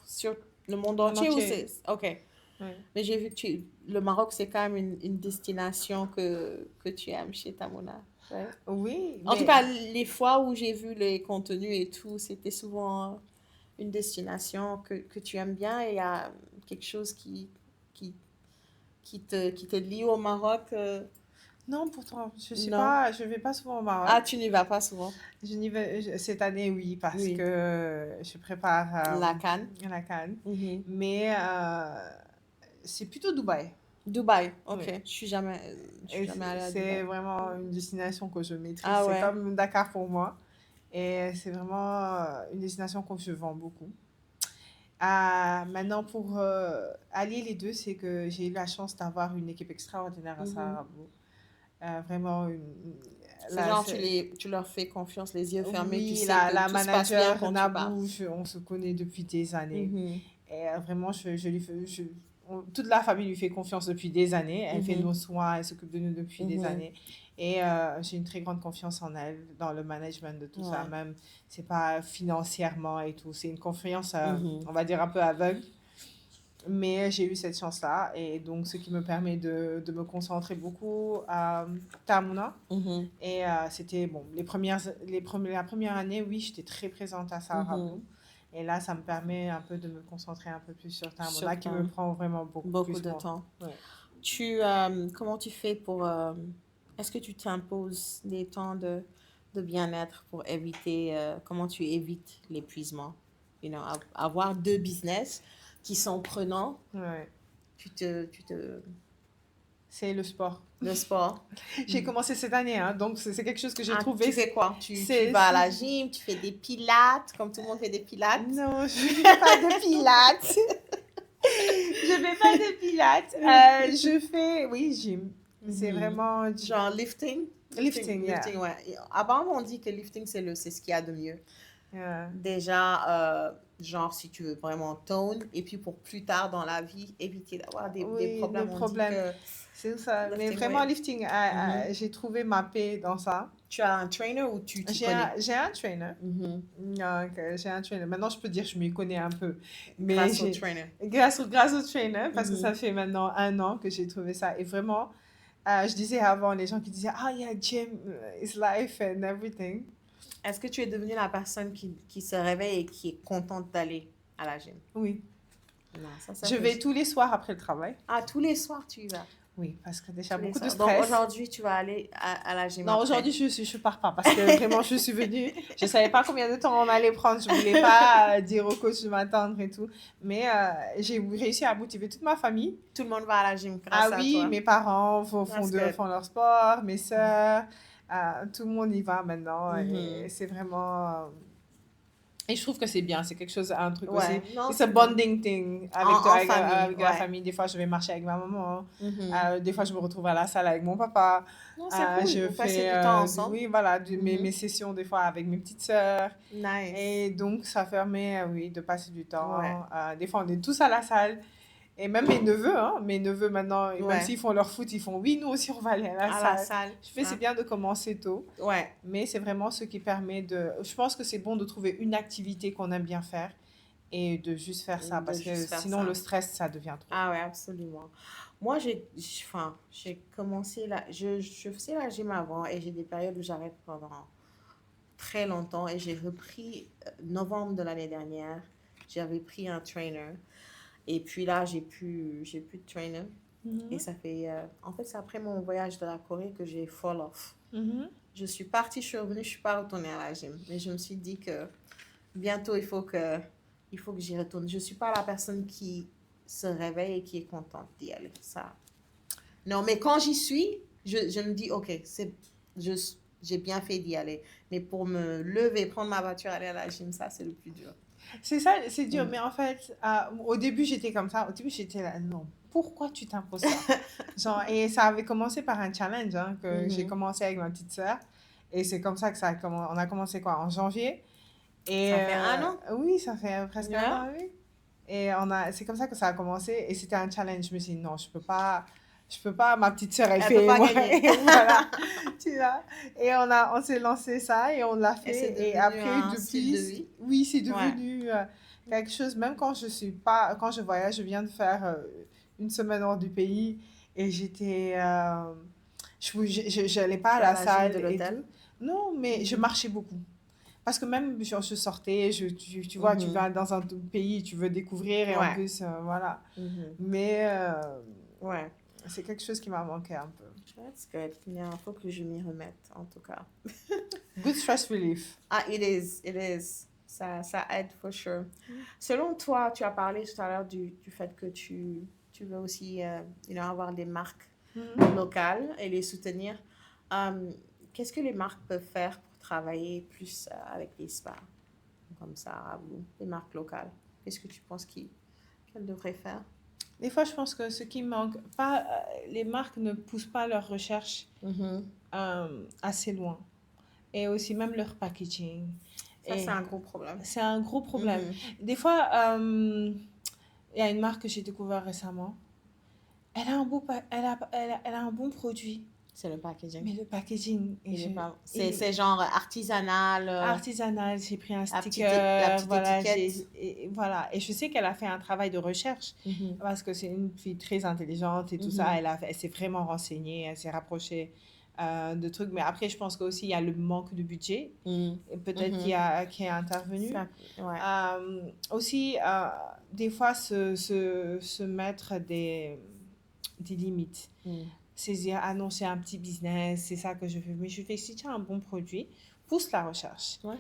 sur le monde entier ou c'est... OK. Oui. Mais j'ai vu que le Maroc, c'est quand même une destination que tu aimes chez Tamuna. Ouais. Oui. En tout cas, les fois où j'ai vu les contenus et tout, c'était souvent une destination que tu aimes bien et il y a quelque chose qui, qui te lie au Maroc. Non, pourtant, Non. je vais pas souvent au Maroc. Ah, tu n'y vas pas souvent? Je n'y vais cette année, oui, parce Oui. que je prépare La Cannes. la Cannes. Mhm. Mais c'est plutôt Dubaï. Dubaï, ok. Oui. Je suis jamais allée à C'est Dubaï. vraiment une destination que je maîtrise. Ah C'est ouais. comme Dakar pour moi. Et c'est vraiment une destination que je vends beaucoup. Maintenant, pour allier les deux, c'est que j'ai eu la chance d'avoir une équipe extraordinaire à Sarabo. Vraiment, C'est genre, tu leur fais confiance, les yeux fermés, tu oui, sais la que tout se passe bien manager quand tu pars. Nabou, on se connaît depuis des années. Mhm. Et vraiment, toute la famille lui fait confiance depuis des années. Elle fait Mhm. nos soins, elle s'occupe de nous depuis des Mhm. années. Et j'ai une très grande confiance en elle dans le management de tout ça. Ouais. Même, c'est pas financièrement et tout. C'est une confiance, Mhm. on va dire, un peu aveugle. Mais j'ai eu cette chance-là. Et donc, ce qui me permet de me concentrer beaucoup à Tamuna. Mhm. Et c'était, bon, la première année, oui, j'étais très présente à Sarabou. Et là, ça me permet un peu de me concentrer un peu plus sur Tamuna, qui me prend vraiment beaucoup plus de temps. Ouais. Comment tu fais pour... est-ce que tu t'imposes des temps de bien-être pour éviter... comment tu évites l'épuisement? Avoir deux business qui sont prenants, Ouais. C'est le sport. Le sport. J'ai commencé cette année, hein, donc c'est quelque chose que j'ai trouvé. Tu fais quoi? Tu vas à la gym, tu fais des pilates, comme tout le monde fait des pilates? Non, je ne fais pas de pilates. Je ne fais pas de pilates. Je fais, oui, gym. C'est vraiment... Genre lifting? Lifting, yeah. Lifting, ouais. Apparemment, on dit que lifting, c'est ce qu'il y a de mieux. Yeah. Déjà, genre, si tu veux vraiment tone, et puis pour plus tard dans la vie, éviter d'avoir des problèmes. Des problèmes. C'est ça. Mais vraiment, lifting, j'ai trouvé ma paix dans ça. Tu as un trainer ou tu connais? J'ai un trainer. J'ai un trainer. Maintenant, je peux dire que je m'y connais un peu. Mais grâce au trainer. Grâce au trainer, parce que ça fait maintenant 1 an que j'ai trouvé ça. Et vraiment, je disais avant, les gens qui disaient, ah, yeah, gym is life and everything. Est-ce que tu es devenue la personne qui se réveille et qui est contente d'aller à la gym? Oui. Non, je vais tous les soirs après le travail. Ah, tous les soirs, tu y vas? Oui, parce que déjà beaucoup de stress. Donc aujourd'hui, tu vas aller à la gym? Non, aujourd'hui, je pars pas parce que vraiment, je suis venue. Je savais pas combien de temps on allait prendre. Je voulais pas dire au coach de m'attendre et tout. Mais j'ai réussi à motiver toute ma famille. Tout le monde va à la gym grâce à toi? Ah oui, mes parents font leur sport, mes sœurs. Tout le monde y va maintenant. Et c'est vraiment... Et je trouve que c'est bien, c'est quelque chose, un truc aussi. C'est un bonding thing avec la famille. Des fois, je vais marcher avec ma maman. Des fois, je me retrouve à la salle avec mon papa. Non, c'est cool. Je fais du temps ensemble. Oui, voilà, mes sessions, des fois, avec mes petites sœurs. Nice. Et donc, ça permet, oui, de passer du temps. Des fois, on est tous à la salle. Et même mes neveux maintenant, même s'ils font leur foot, ils font oui, nous aussi on va aller à la salle. Je fais, c'est bien de commencer tôt. Ouais. Mais c'est vraiment ce qui permet de... Je pense que c'est bon de trouver une activité qu'on aime bien faire et de juste faire ça. Parce que sinon, le stress, ça devient trop. Ah ouais, absolument. Moi, j'ai commencé je faisais la gym avant et j'ai des périodes où j'arrête pendant très longtemps. Et j'ai repris novembre de l'année dernière. J'avais pris un trainer. Et puis là, j'ai plus de trainer. Et ça fait... en fait, c'est après mon voyage de la Corée que j'ai fall off. Je suis partie, je suis revenue, je ne suis pas retournée à la gym. Mais je me suis dit que bientôt, il faut que j'y retourne. Je ne suis pas la personne qui se réveille et qui est contente d'y aller. Ça. Non, mais quand j'y suis, je me dis, OK, j'ai bien fait d'y aller. Mais pour me lever, prendre ma voiture, aller à la gym, ça, c'est le plus dur. C'est ça, c'est dur. Mais en fait, au début, j'étais comme ça. Au début, j'étais là, non, pourquoi tu t'imposes ça? Genre, et ça avait commencé par un challenge que j'ai commencé avec ma petite sœur. Et c'est comme ça que on a commencé quoi, en janvier. Et Ça fait un an? oui, ça fait presque un Yeah. an, oui. Et c'est comme ça que ça a commencé. Et c'était un challenge. Je me suis dit, non, je peux pas, ma petite sœur, elle Elle peut fait, pas moi, gagner. et voilà, tu vois. Et on s'est lancé ça et on l'a Et c'est fait. Et devenu après, un style depuis, de vie. oui, c'est Ouais. devenu quelque chose, même quand je suis pas, quand je voyage, je viens de faire une semaine hors du pays et j'allais pas Tu à es à la la gym de salle et l'hôtel. tout. Non, mais je Mhm. marchais beaucoup. Parce que même je sortais, tu vois, tu Mhm. vas dans un pays, tu veux découvrir et en Ouais. plus, voilà. Mhm. Mais Ouais. c'est quelque chose qui m'a manqué un peu. That's good. Il faut que je m'y remette, en tout cas. Good stress relief. Ah, it is, it is. Ça aide, for sure. Selon toi, tu as parlé tout à l'heure du fait que tu veux aussi avoir des marques Mhm. locales et les soutenir. Euh, Qu'est-ce que les marques peuvent faire pour travailler plus avec les spas, comme ça, à vous, les marques locales? Qu'est-ce que tu penses qu'elles devraient faire? Des fois, je pense que ce qui manque, pas, les marques ne poussent pas leur recherche Mhm. assez loin. Et aussi même leur packaging. Ça, c'est Et un gros problème. c'est un gros problème. Mhm. Des fois, il y a une marque que j'ai découvert récemment. Elle a un beau, elle a un bon produit. C'est le packaging. Mais le packaging, Il est pas... il C'est est genre artisanal, artisanal, j'ai pris un la la sticker, petite voilà, étiquette. voilà. Et je sais qu'elle a fait un travail de recherche Mhm. parce que c'est une fille très intelligente et tout ça. Mhm. Elle s'est vraiment renseignée, elle s'est rapprochée de trucs. Mais après, je pense qu'aussi, il y a le manque de budget, Mhm. et peut-être Mhm. qui est intervenu. Ça, ouais. Aussi, des fois, se mettre des limites. Mhm. C'est dire, ah non, c'est un petit business, c'est ça que je fais. Mais je fais, si tu as un bon produit, pousse la recherche. Ouais.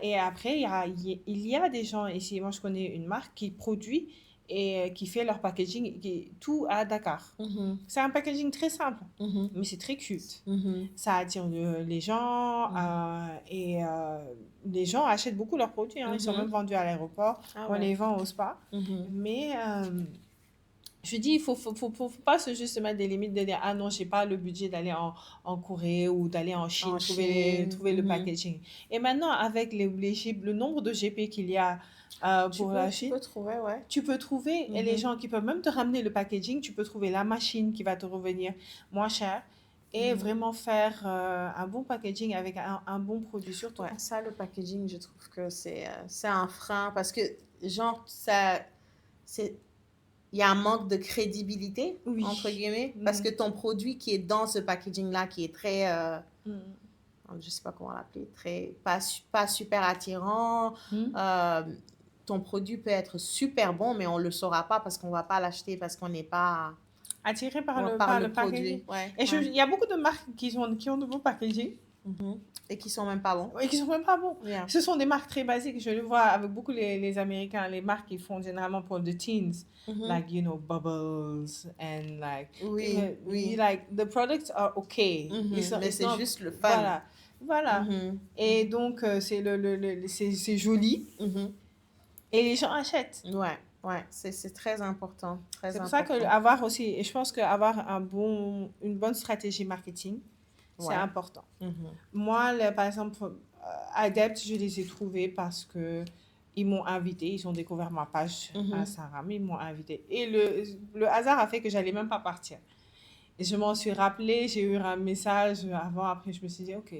Et après, il y a des gens ici, moi je connais une marque qui produit et qui fait leur packaging, tout à Dakar. Mhm. C'est un packaging très simple, Mhm. mais c'est très cute. Mhm. Ça attire les gens et les gens achètent beaucoup leurs produits. Hein. Ils sont même Mhm. vendus à l'aéroport, Ah on ouais. les vend au spa. Mhm. Mais je dis, il faut pas juste se mettre des limites de dire, ah non, j'ai pas le budget d'aller en Corée ou d'aller en Chine En Chine. trouver le Mhm. packaging. Et maintenant, avec le nombre de GP qu'il y a pour la Tu Chine, peux trouver, ouais. tu peux trouver, et les Mhm. gens qui peuvent même te ramener le packaging, tu peux trouver la machine qui va te revenir moins cher et Mhm. vraiment faire un bon packaging avec un bon produit, surtout. Ouais, ça, le packaging, je trouve que c'est un frein parce que, genre, ça, c'est, il y a un manque de crédibilité, entre Oui. guillemets, parce que ton produit qui est dans ce packaging-là, qui est très, Mm. je sais pas comment l'appeler, très, pas super attirant, Mm. euh, ton produit peut être super bon, mais on le saura pas parce qu'on va pas l'acheter parce qu'on n'est pas Attiré par par le le packaging. produit. Ouais, Et ouais. il y a beaucoup de marques qui ont de beaux packaging. Mhm. Et qui sont même pas bons. Et qui sont même pas bons. Yeah. Ce sont des marques très basiques. Je le vois avec beaucoup les Américains, les marques qu'ils font généralement pour the teens, Mhm. like Bubbles and like Oui, oui. like the products are okay. Mhm. Mais It's c'est not- juste le fun. voilà, voilà. Mhm. Et donc c'est joli Mhm. et les gens achètent. Ouais, ouais, c'est très important, très C'est pour ça que important. avoir aussi, et je pense qu'avoir une bonne stratégie marketing, c'est Ouais. important. Mhm. Moi, par exemple, Adept, je les ai trouvés parce que ils m'ont invité, ils ont découvert ma page Mhm. Instagram, ils m'ont invité. Et le hasard a fait que j'allais même pas partir. Et je m'en suis rappelé, j'ai eu un message avant, après je me suis dit, ok,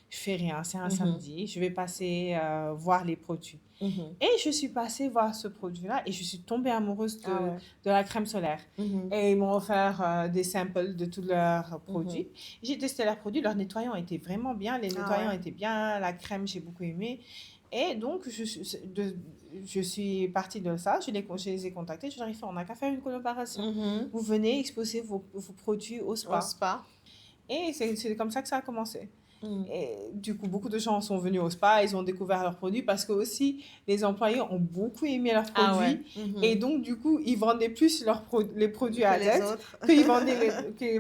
je fais rien, c'est un Mhm. samedi, je vais passer voir les produits. Mhm. Et je suis passée voir ce produit-là et je suis tombée amoureuse Ah ouais. de la crème solaire. Mhm. Et ils m'ont offert des samples de tous leurs Mhm. produits. J'ai testé leurs produits, leurs nettoyants étaient vraiment bien, les Ah nettoyants ouais. étaient bien, la crème j'ai beaucoup aimé. Et donc je suis partie de ça, je les ai contactés, je leur ai fait, on n'a qu'à faire une collaboration. Mhm. Vous venez exposer vos produits au Au spa. spa. Et c'est comme ça que ça a commencé. Mhm. Et du coup, beaucoup de gens sont venus au spa, ils ont découvert leurs produits parce que aussi les employés ont beaucoup aimé leurs Ah ouais. produits. Mhm. Et donc, du coup, ils vendaient plus les produits à Que les dette autres. qu'ils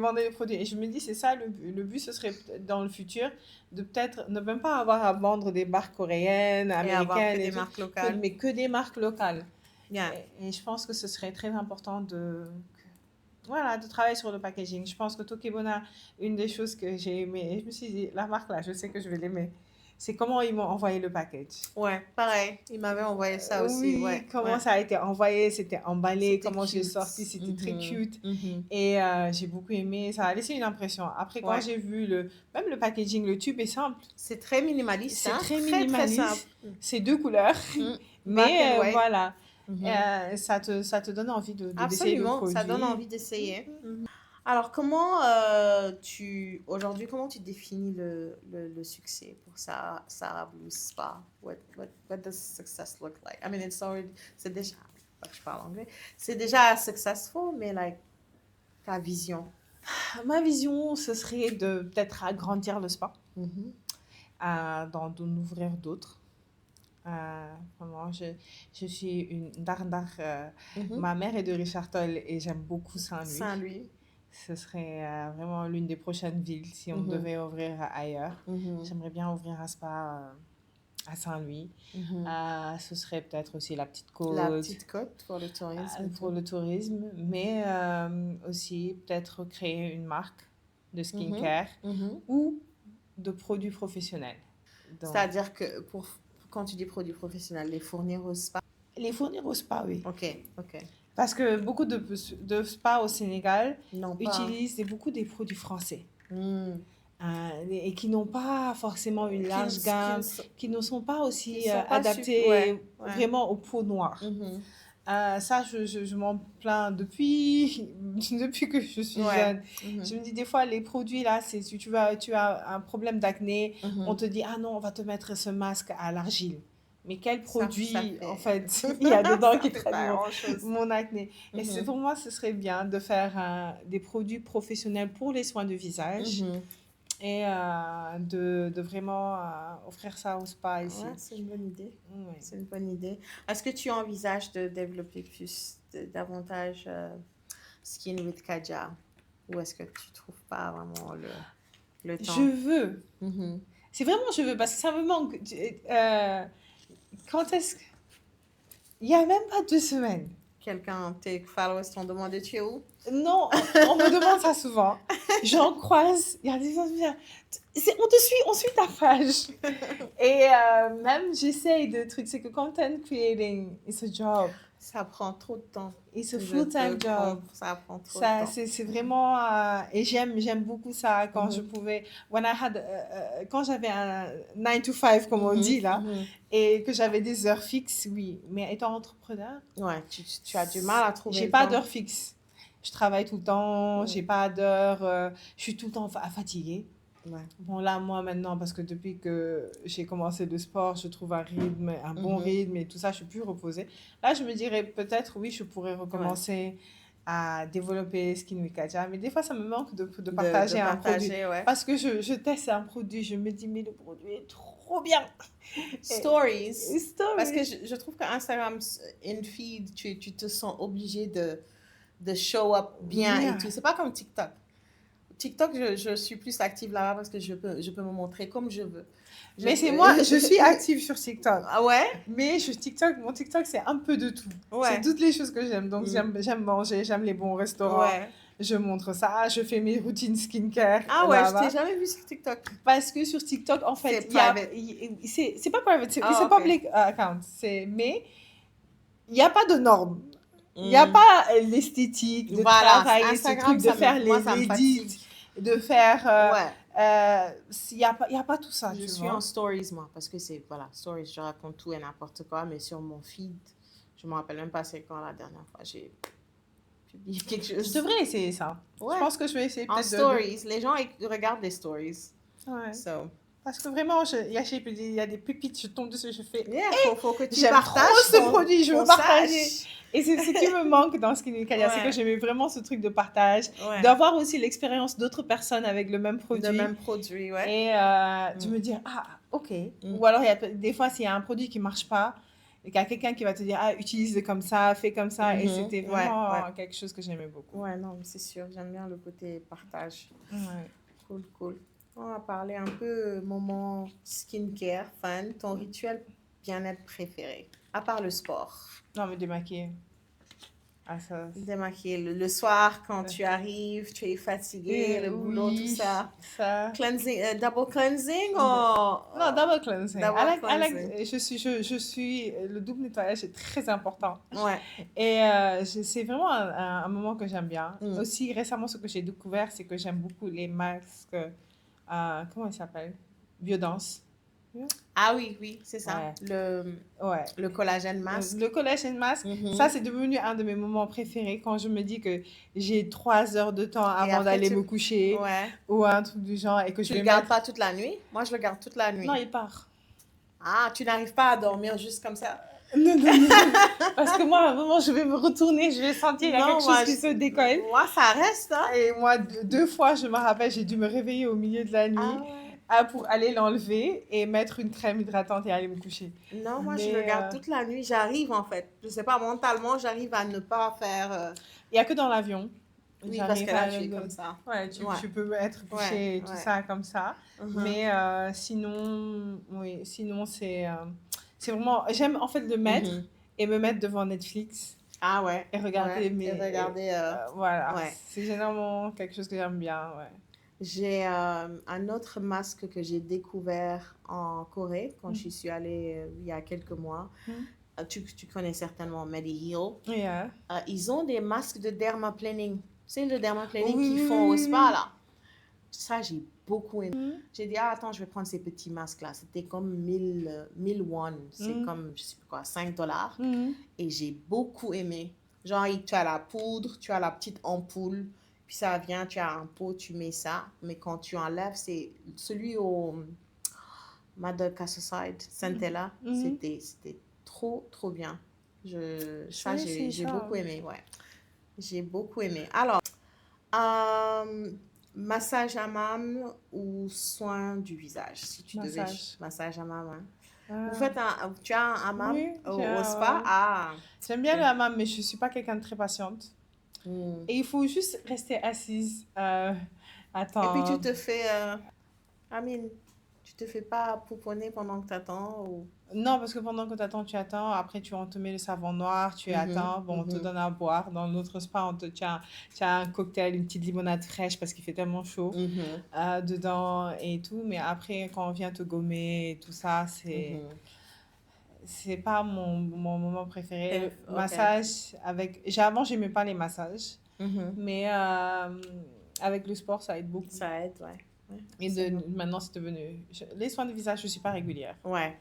vendaient les produits. Et je me dis, c'est ça le but, ce serait dans le futur de peut-être ne même pas avoir à vendre des marques coréennes, Et avoir que américaines, des marques tout, locales. mais que des marques locales. Yeah. Et je pense que ce serait très important voilà, de travailler sur le packaging. Je pense que Tokebona, une des choses que j'ai aimé, et je me suis dit, la marque là, je sais que je vais l'aimer. c'est comment ils m'ont envoyé le package. Ouais, pareil. Il m'avait envoyé ça aussi. Oui, Ouais, comment ouais. ça a été envoyé, c'était emballé, C'était comment j'ai cute. sorti, c'était très cute. Mhm. Et j'ai beaucoup aimé, ça a laissé une impression. Après, quand Ouais. j'ai vu même le packaging, le tube est simple. C'est très minimaliste, C'est hein? très Très, très simple. minimaliste. C'est 2 couleurs. Mm. Black Mais and white. voilà, Mhm. ça te donne envie d'essayer le Absolument, ça donne produit. envie d'essayer. Alors, aujourd'hui, comment tu définis le succès pour Sarah Blue Spa? What does success look like? I mean, c'est déjà, je parle anglais, c'est déjà successful, mais like, ta vision. Ma vision, ce serait de peut-être agrandir le spa, d'en ouvrir d'autres. Vraiment, je suis une dardar. Ma mère est de Richard Toll et j'aime beaucoup Saint-Louis. Saint-Louis. Ce serait vraiment l'une des prochaines villes si on devait ouvrir ailleurs. J'aimerais bien ouvrir un spa à Saint-Louis. Ce serait peut-être aussi la petite côte. La petite côte pour le tourisme. Pour le tourisme, mais aussi peut-être créer une marque de skincare ou de produits professionnels. Donc, C'est-à-dire que quand tu dis produits professionnels, les fournir au spa. les fournir au spa, oui. Ok. Parce que beaucoup de spas au Sénégal Non, pas. utilisent beaucoup des produits français. Mm. Et qui n'ont pas forcément une large gamme, qui ne sont pas aussi qui sont pas adaptés ouais. vraiment aux peaux noires. Ça, je m'en plains depuis que je suis jeune. Je me dis des fois, les produits là, si tu as un problème d'acné, on te dit, ah non, on va te mettre ce masque à l'argile. Mais quel produit, en fait, il y a dedans qui traite mon acné. Et pour moi, ce serait bien de faire des produits professionnels pour les soins de visage. Et de vraiment offrir ça au spa ici. Ouais, c'est une bonne idée. Ouais. C'est une bonne idée. Est-ce que tu envisages de développer davantage Skin with Kaja? Ou est-ce que tu trouves pas vraiment le temps? Je veux. C'est vraiment je veux parce que ça me manque. Quand est-ce que... Il n'y a même pas 2 semaines. Tes followers t'ont demandé tu es où? Non, on me demande ça souvent. J'en croise, il y a des gens qui me disent, on te suit, on suit ta page. Et même j'essaye de trucs, c'est que content creating is a job. Ça prend trop de temps. It's a full-time job. Ça prend trop de temps. C'est vraiment... et j'aime beaucoup ça quand je pouvais... quand j'avais un 9 to 5, comme on dit là, et que j'avais des heures fixes, oui. Mais étant entrepreneur... Ouais, tu as du mal à trouver j'ai pas d'heures fixes. Je travaille tout le temps, j'ai pas d'heures, je suis tout le temps fatiguée. Ouais. Bon, là, moi, maintenant, parce que depuis que j'ai commencé le sport, je trouve un bon rythme et tout ça, je suis plus reposée. Là, je me dirais peut-être, oui, je pourrais recommencer à développer Skin with Kaja. Mais des fois, ça me manque de partager un produit. Ouais. Parce que je teste un produit, je me dis, mais le produit est trop bien. Stories. Parce que je trouve qu'Instagram, in feed, tu te sens obligé de show up bien et tout. C'est pas comme TikTok. TikTok, je suis plus active là-bas parce que je peux me montrer comme je veux. Mais c'est moi, je suis active sur TikTok. Ah ouais? Mais mon TikTok, c'est un peu de tout. Ouais. C'est toutes les choses que j'aime. Donc, j'aime manger, j'aime les bons restaurants. Ouais. Je montre ça, je fais mes routines skincare. Ah ouais, je t'ai jamais vu sur TikTok. Parce que sur TikTok, en fait, c'est pas private, c'est public account. Mais il n'y a pas de normes. Il n'y a pas l'esthétique, de travailler ces trucs, de faire les edits, de faire... il n'y a pas tout ça, je suis en stories, moi, parce que stories, je raconte tout et n'importe quoi, mais sur mon feed, je me rappelle même pas c'est quand la dernière fois j'ai publié quelque chose. Je devrais essayer ça. Ouais. Je pense que je vais essayer peut-être stories, les gens regardent les stories. Ouais. Parce que vraiment, il y a des pépites, je tombe dessus, je fais... faut que tu j'aime partages trop ce produit, je veux partager. Et c'est ce qui me manque dans Skin with Kaja, c'est que j'aimais vraiment ce truc de partage, d'avoir aussi l'expérience d'autres personnes avec le même produit. Le même produit, ouais. Et de me dire, ok. Ou alors, des fois, s'il y a un produit qui ne marche pas, et qu'il y a quelqu'un qui va te dire, utilise comme ça, fais comme ça. Et c'était vraiment quelque chose que j'aimais beaucoup. Ouais, non, c'est sûr, j'aime bien le côté partage. Ouais. Cool. On va parler un peu moment skincare, fun, ton rituel bien-être préféré, à part le sport. Non, me démaquiller. Ah, ça. Démaquiller. Le soir, quand tu arrives, tu es fatigué, le boulot, tout Oui, ça. ça. Cleansing, double cleansing ou... Non, double cleansing. Double cleansing. Je suis, le double nettoyage est très important. Ouais. Et c'est vraiment un moment que j'aime bien. Mm. Aussi, récemment, ce que j'ai découvert, c'est que j'aime beaucoup les masques, comment ils s'appellent? Biodance. Ah oui, oui, c'est ça. Ouais. Ouais. Le collagène masque. Le collagène masque, Mhm. ça, c'est devenu un de mes moments préférés quand je me dis que j'ai 3 heures de temps avant après, d'aller me coucher Ouais. ou un truc du genre et que Tu je le vais gardes mettre... pas toute la nuit? Moi, je le garde toute la nuit. Non, il part. Ah, tu n'arrives pas à dormir juste comme ça? Non, non, non. Parce que moi, à un moment, je vais me retourner, je vais sentir qu'il y a Non, quelque moi, chose qui se décolle. Moi, ça reste, hein? Et moi, 2 fois, je me rappelle, j'ai dû me réveiller au milieu de la nuit pour aller l'enlever et mettre une crème hydratante et aller me coucher. Non, moi, je le garde toute la nuit. J'arrive, en fait. Je sais pas, mentalement, j'arrive à ne pas faire... Il n'y a que dans l'avion. Oui, parce que là, tu es comme ça. Ouais, tu peux être couché et tout ça comme ça. Mais sinon, oui, sinon, c'est vraiment... J'aime, en fait, le mettre et me mettre devant Netflix. Ah ouais. Et regarder voilà. Ouais. C'est généralement quelque chose que j'aime bien, ouais. J'ai un autre masque que j'ai découvert en Corée quand je suis allée il y a quelques mois. Tu connais certainement Mediheal. Yeah. Ils ont des masques de dermaplaning. C'est le dermaplaning qu'ils font au spa, là. Ça, j'ai beaucoup aimé. J'ai dit, attends, je vais prendre ces petits masques-là. C'était comme 1000 won. C'est comme, je sais plus quoi, $5. Et j'ai beaucoup aimé. Genre, tu as la poudre, tu as la petite ampoule. Puis ça vient, tu as un pot, tu mets ça. Mais quand tu enlèves, c'est celui au Mother Castleside, Centella. C'était trop, trop bien. J'ai beaucoup aimé, ouais. J'ai beaucoup aimé. Alors, massage hammam ou soin du visage, si tu devais... Massage hammam, hein. Tu as un hammam au spa? Ah. J'aime bien le hammam, mais je ne suis pas quelqu'un de très patiente. Et il faut juste rester assise. Attends. Et puis tu te fais... tu te fais pas pouponner pendant que tu attends ou... Non, parce que pendant que tu attends. Après, on te met le savon noir, tu attends. Bon, on te donne à boire. Dans notre spa, tu as un cocktail, une petite limonade fraîche parce qu'il fait tellement chaud dedans et tout. Mais après, quand on vient te gommer et tout ça, c'est pas mon moment préféré. Massage avec... Avant, j'aimais pas les massages. Mais avec le sport, ça aide beaucoup. Ça aide, ouais. Et maintenant, c'est devenu... Les soins de visage, je ne suis pas régulière. Ouais.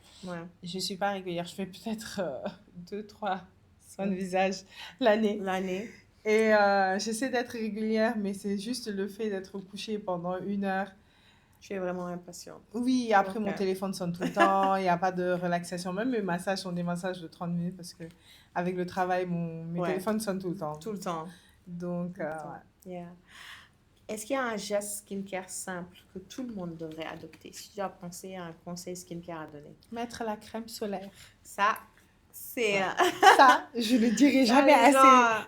Je ne suis pas régulière. Je fais peut-être 2-3 soins de visage l'année. Et j'essaie d'être régulière, mais c'est juste le fait d'être couchée pendant 1 heure. Tu es vraiment impatiente. Oui, après, mon téléphone sonne tout le temps. Il n'y a pas de relaxation. Même mes massages sont des massages de 30 minutes parce qu'avec le travail, mes téléphones sonnent tout le temps. Tout le temps. Donc, yeah. Est-ce qu'il y a un geste skincare simple que tout le monde devrait adopter? Si tu dois penser à un conseil skincare à donner. Mettre la crème solaire. Ça, c'est... Ça, je le dirai jamais assez.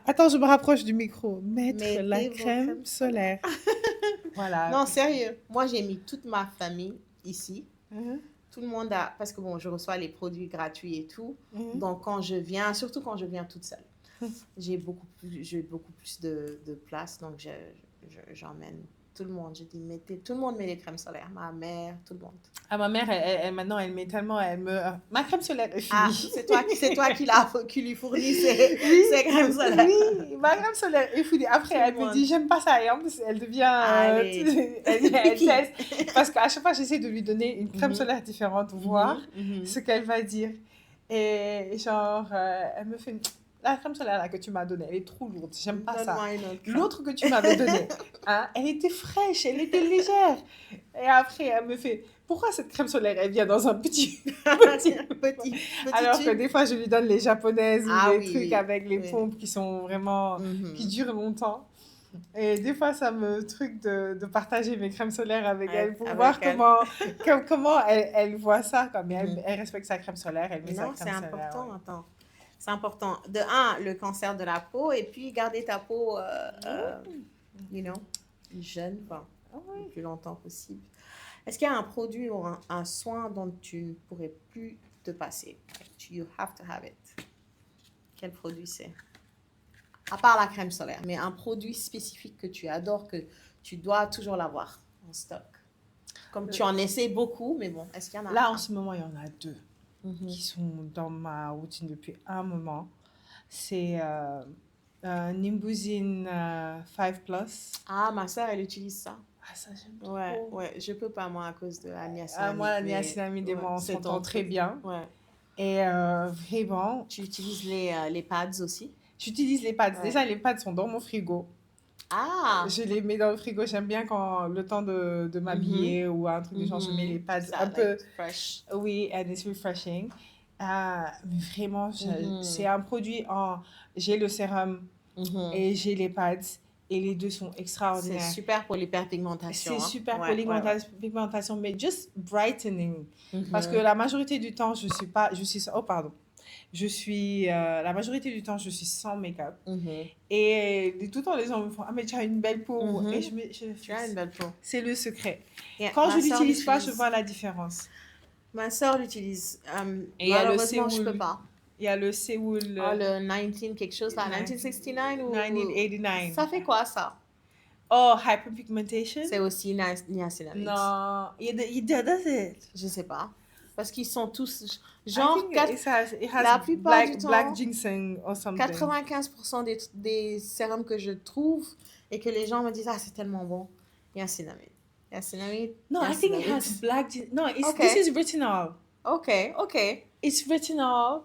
Attends, je me rapproche du micro. Mettre la crème solaire. Voilà. Non, sérieux. Moi, j'ai mis toute ma famille ici. Tout le monde a... Parce que bon, je reçois les produits gratuits et tout. Donc, quand je viens, surtout quand je viens toute seule, j'ai beaucoup plus de place. Donc, j'emmène tout le monde. Je dis, tout le monde met les crèmes solaires. Ma mère, tout le monde. Ah, ma mère, elle maintenant, elle met tellement... Ma crème solaire est finie. Ah, c'est toi qui lui fournis ses crèmes solaires. Oui, ma crème solaire est finie. Après, elle me dit, j'aime pas ça. Et en plus, elle devient... elle teste. Parce qu'à chaque fois, j'essaie de lui donner une crème solaire différente pour voir ce qu'elle va dire. Et genre, elle me fait... La crème solaire là, que tu m'as donnée, elle est trop lourde. J'aime pas ça. L'autre que tu m'avais donnée, elle était fraîche, elle était légère. Et après, elle me fait, pourquoi cette crème solaire, elle vient dans un petit alors que des fois, je lui donne les japonaises ou les trucs avec les pompes qui sont vraiment... qui durent longtemps. Et des fois, ça me truc de partager mes crèmes solaires avec elle pour voir comment elle voit ça. Comme elle respecte sa crème solaire, elle met sa crème solaire. Non, c'est important, attends. C'est important. De un, le cancer de la peau, et puis garder ta peau, jeune, le plus longtemps possible. Est-ce qu'il y a un produit ou un soin dont tu ne pourrais plus te passer? You have to have it. Quel produit c'est? à part la crème solaire, mais un produit spécifique que tu adores, que tu dois toujours l'avoir en stock. Comme tu en essaies beaucoup, mais bon, est-ce qu'il y en a Là, un? en ce moment, il y en a deux qui sont dans ma routine depuis un moment. C'est Nimbuzin 5 Plus. Ah, ma soeur, elle utilise ça. Ah, ça, j'aime Ouais, trop. ouais, je peux pas moi à cause de la niacinamide. Moi, la mais niacinamide et ouais, moi, on c'est s'entend ton très truc. bien. Ouais. Et vraiment, Tu utilises les pads aussi? j'utilise les pads. Ouais. Déjà, les pads sont dans mon frigo. Ah! Je les mets dans le frigo. J'aime bien quand le temps de m'habiller ou un truc du genre, je mets les pads Ça, un peu. like, fresh. Oui, and it's refreshing. Mais vraiment, c'est un produit en. J'ai le sérum et j'ai les pads. Et les deux sont C'est extraordinaires. super pour l'hyperpigmentation. C'est hein. super pour Ouais, l'hyperpigmentation, mais just brightening. Parce que la majorité du temps, je suis pas. Oh, pardon. La majorité du temps, je suis sans make-up. Et tout le temps, les gens me font, ah, mais tu as une belle peau. Et Tu as une belle peau. c'est le secret. Yeah, Quand ma je sœur l'utilise pas, je l'utilise. vois la différence. Ma soeur l'utilise. Et il y a le Malheureusement, je peux Séoul. pas. Il y a le Séoul Oh, le 19 quelque chose là, Ouais. 1969 ou... 1989. Ça fait quoi ça? Oh, hyperpigmentation? C'est aussi niacinamide. No, it does it. Je sais pas. Parce qu'ils sont tous... I Genre, think it has la plupart du temps, black ginseng or something. 95% des sérums que je trouve et que les gens me disent, ah, c'est tellement bon. Niacinamide. Niacinamide. No, I think it has black No, this is retinol. Ok. It's retinol.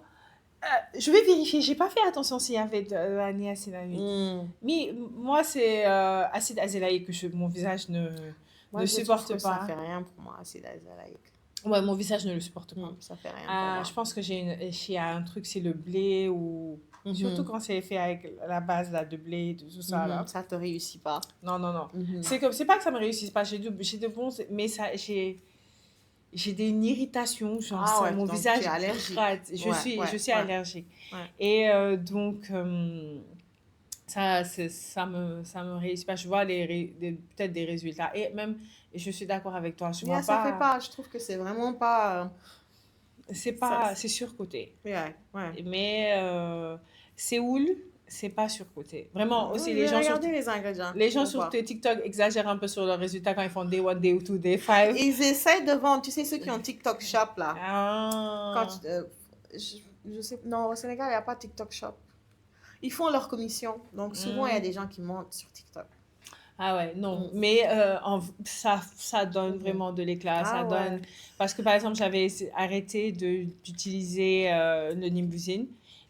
Je vais vérifier. J'ai pas fait attention s'il y avait de la niacinamide. Mais moi, c'est acide azélaïque que mon visage ne supporte pas. Ça fait rien pour moi, acide azélaïque. Ouais, mon visage ne le supporte pas. Ça fait rien pour moi. Je pense que il y a un truc, c'est le blé ou... Surtout quand c'est fait avec la base là, de blé, de tout ça. Là. Ça te réussit pas. Non. C'est pas que ça me réussisse pas. J'ai de bons... Mais j'ai une irritation. Genre, mon visage tu es allergique. gratte. Je suis allergique. Ouais. Et donc... ça me réussit pas. Je vois peut-être des résultats. Et même, je suis d'accord avec toi. Ça fait pas. Je trouve que c'est vraiment pas... c'est surcoté. Ouais. Mais Séoul, c'est pas surcoté. Vraiment, aussi, les gens les ingrédients. Les gens sur TikTok exagèrent un peu sur leurs résultats quand ils font Day 1, Day 2, Day 5. Ils essaient de vendre. Tu sais, ceux qui ont TikTok Shop, là. Ah. Je sais... Non, au Sénégal, il n'y a pas TikTok Shop. Ils font leur commission. Donc, souvent, il y a des gens qui montent sur TikTok. Ah ouais, non. Mais ça donne vraiment de l'éclat. Ça donne... Parce que, par exemple, j'avais arrêté d'utiliser le Nimbuzin.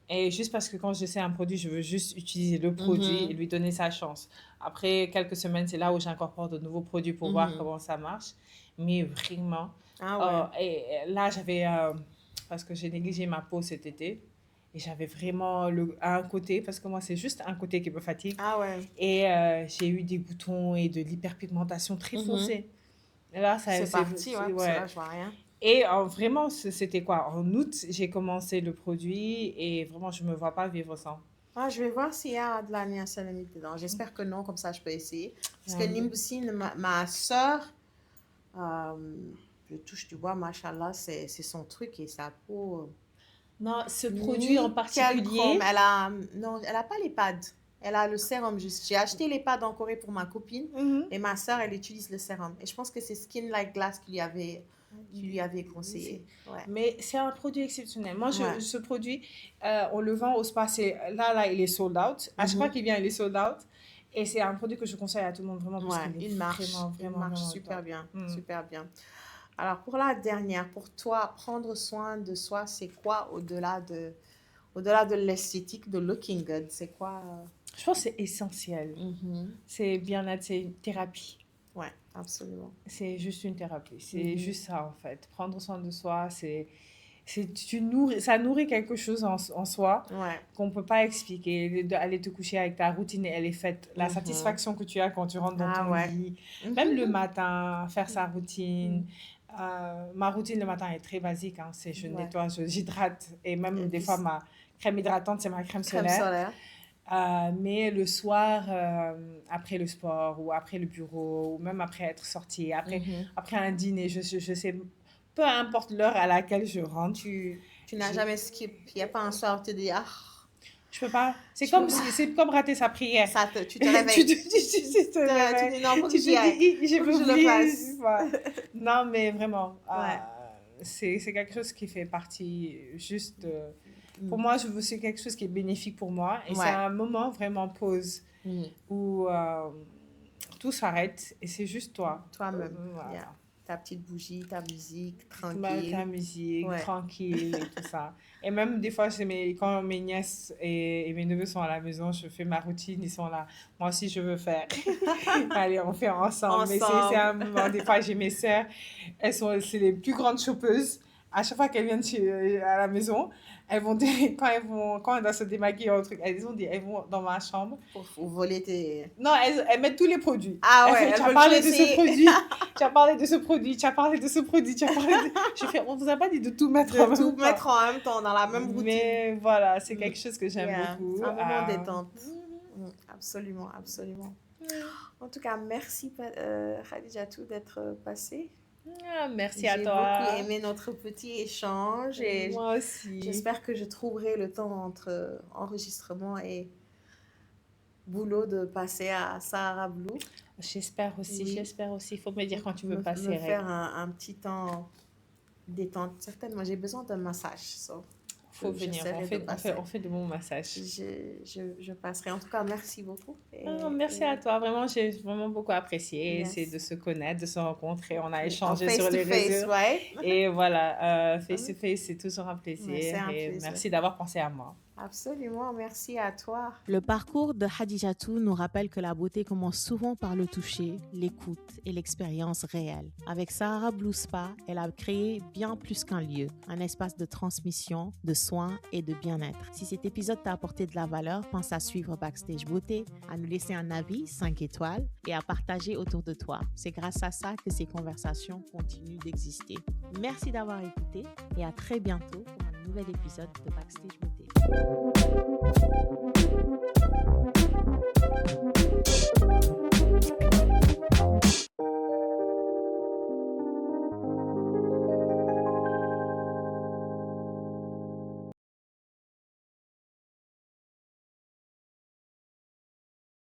Et juste parce que quand je sais un produit, je veux juste utiliser le produit et lui donner sa chance. Après quelques semaines, c'est là où j'incorpore de nouveaux produits pour voir comment ça marche. Mais vraiment... et là, j'avais... parce que j'ai négligé ma peau cet été. Et j'avais vraiment un côté, parce que moi, c'est juste un côté qui me fatigue. Ah ouais. Et j'ai eu des boutons et de l'hyperpigmentation très foncée. Et là, c'est parti, ouais. Là, je vois rien. Et vraiment, c'était quoi? En août, j'ai commencé le produit et vraiment, je ne me vois pas vivre sans. Ah, je vais voir s'il y a de la niacinamide dedans. J'espère que non, comme ça, je peux essayer. Parce que Nimbuzin, ma soeur, je touche du bois, machallah, c'est son truc et sa peau... Non, ce produit en particulier... Elle a pas les pads. Elle a le sérum juste. J'ai acheté les pads en Corée pour ma copine et ma soeur, elle utilise le sérum. Et je pense que c'est Skin Like Glass qui lui avait conseillé. Ouais. Mais c'est un produit exceptionnel. Moi, ce produit, on le vend au spa. Là, il est sold out. À chaque fois qu'il vient, il est sold out. Et c'est un produit que je conseille à tout le monde vraiment parce qu'il marche vraiment super bien. Super bien. Alors, pour la dernière, pour toi, prendre soin de soi, c'est quoi au-delà de l'esthétique, de looking good? C'est quoi? Je pense que c'est essentiel. C'est bien-être, c'est une thérapie. Ouais, absolument. C'est juste une thérapie. C'est juste ça, en fait. Prendre soin de soi, ça nourrit quelque chose en soi qu'on ne peut pas expliquer. Aller te coucher avec ta routine, elle est faite. La satisfaction que tu as quand tu rentres dans ton lit. Même le matin, faire sa routine. Ma routine le matin est très basique. Hein. Je nettoie, j'hydrate. Et même des fois, ma crème hydratante, c'est ma crème solaire. Mais le soir, après le sport ou après le bureau, ou même après être sortie, après un dîner, je sais, peu importe l'heure à laquelle je rentre. Tu n'as jamais skip. Il n'y a pas un soir où tu te dis, Je peux pas. Je peux pas. C'est comme rater sa prière. Tu te réveilles. Tu te réveilles. Tu dis non, faut que Tu te j'y aille. dis, je Faut peux que je le oublier. fasse. Voilà. Non, mais vraiment, Ouais. c'est quelque chose qui fait partie juste... pour Mm. moi, c'est quelque chose qui est bénéfique pour moi. Et Ouais. c'est un moment vraiment pause Mm. où tout s'arrête et c'est juste toi. Toi-même. Voilà. Yeah. Ta petite bougie, ta musique, Ta tranquille. musique, Ouais. tranquille et tout ça. Et même des fois, quand mes nièces et mes neveux sont à la maison, je fais ma routine, ils sont là. Moi aussi, je veux faire. Allez, on fait ensemble. Mais c'est un moment. Des fois, j'ai mes sœurs, c'est les plus grandes chopeuses. À chaque fois qu'elles viennent à la maison, elles vont quand elles doivent se démaquiller ou un truc, elles vont dans ma chambre. Pour voler tes... Non, elles mettent tous les produits. Ah ouais, Tu as parlé de ce produit, tu as parlé de ce produit, tu as parlé de ce produit, tu as parlé de... Je fais, on vous a pas dit de tout mettre en même temps. Mettre en même temps, dans la même routine. Mais voilà, c'est quelque chose que j'aime beaucoup. C'est un moment détente. Absolument, absolument. En tout cas, merci Khadijatou d'être passée. Merci à toi. J'ai beaucoup aimé notre petit échange et moi aussi. J'espère que je trouverai le temps entre enregistrement et boulot de passer à Sahara Blue. J'espère aussi. Il faut me dire quand tu veux me passer. Me faire un petit temps détente. Certainement, j'ai besoin d'un massage. Faut venir, on fait de bons massages. Je passerai. En tout cas, merci beaucoup. Merci à toi. Vraiment, j'ai vraiment beaucoup apprécié. Yes. C'est de se connaître, de se rencontrer. On a échangé sur les face réseaux. Ouais. Et voilà, face to face, c'est toujours un plaisir. Ouais, c'est un et plaisir. Merci d'avoir pensé à moi. Absolument, merci à toi. Le parcours de Khadijatou nous rappelle que la beauté commence souvent par le toucher, l'écoute et l'expérience réelle. Avec Sahara Blue Spa, elle a créé bien plus qu'un lieu, un espace de transmission, de soins et de bien-être. Si cet épisode t'a apporté de la valeur, pense à suivre Backstage Beauté, à nous laisser un avis 5 étoiles et à partager autour de toi. C'est grâce à ça que ces conversations continuent d'exister. Merci d'avoir écouté et à très bientôt pour un nouvel épisode de Backstage Beauté.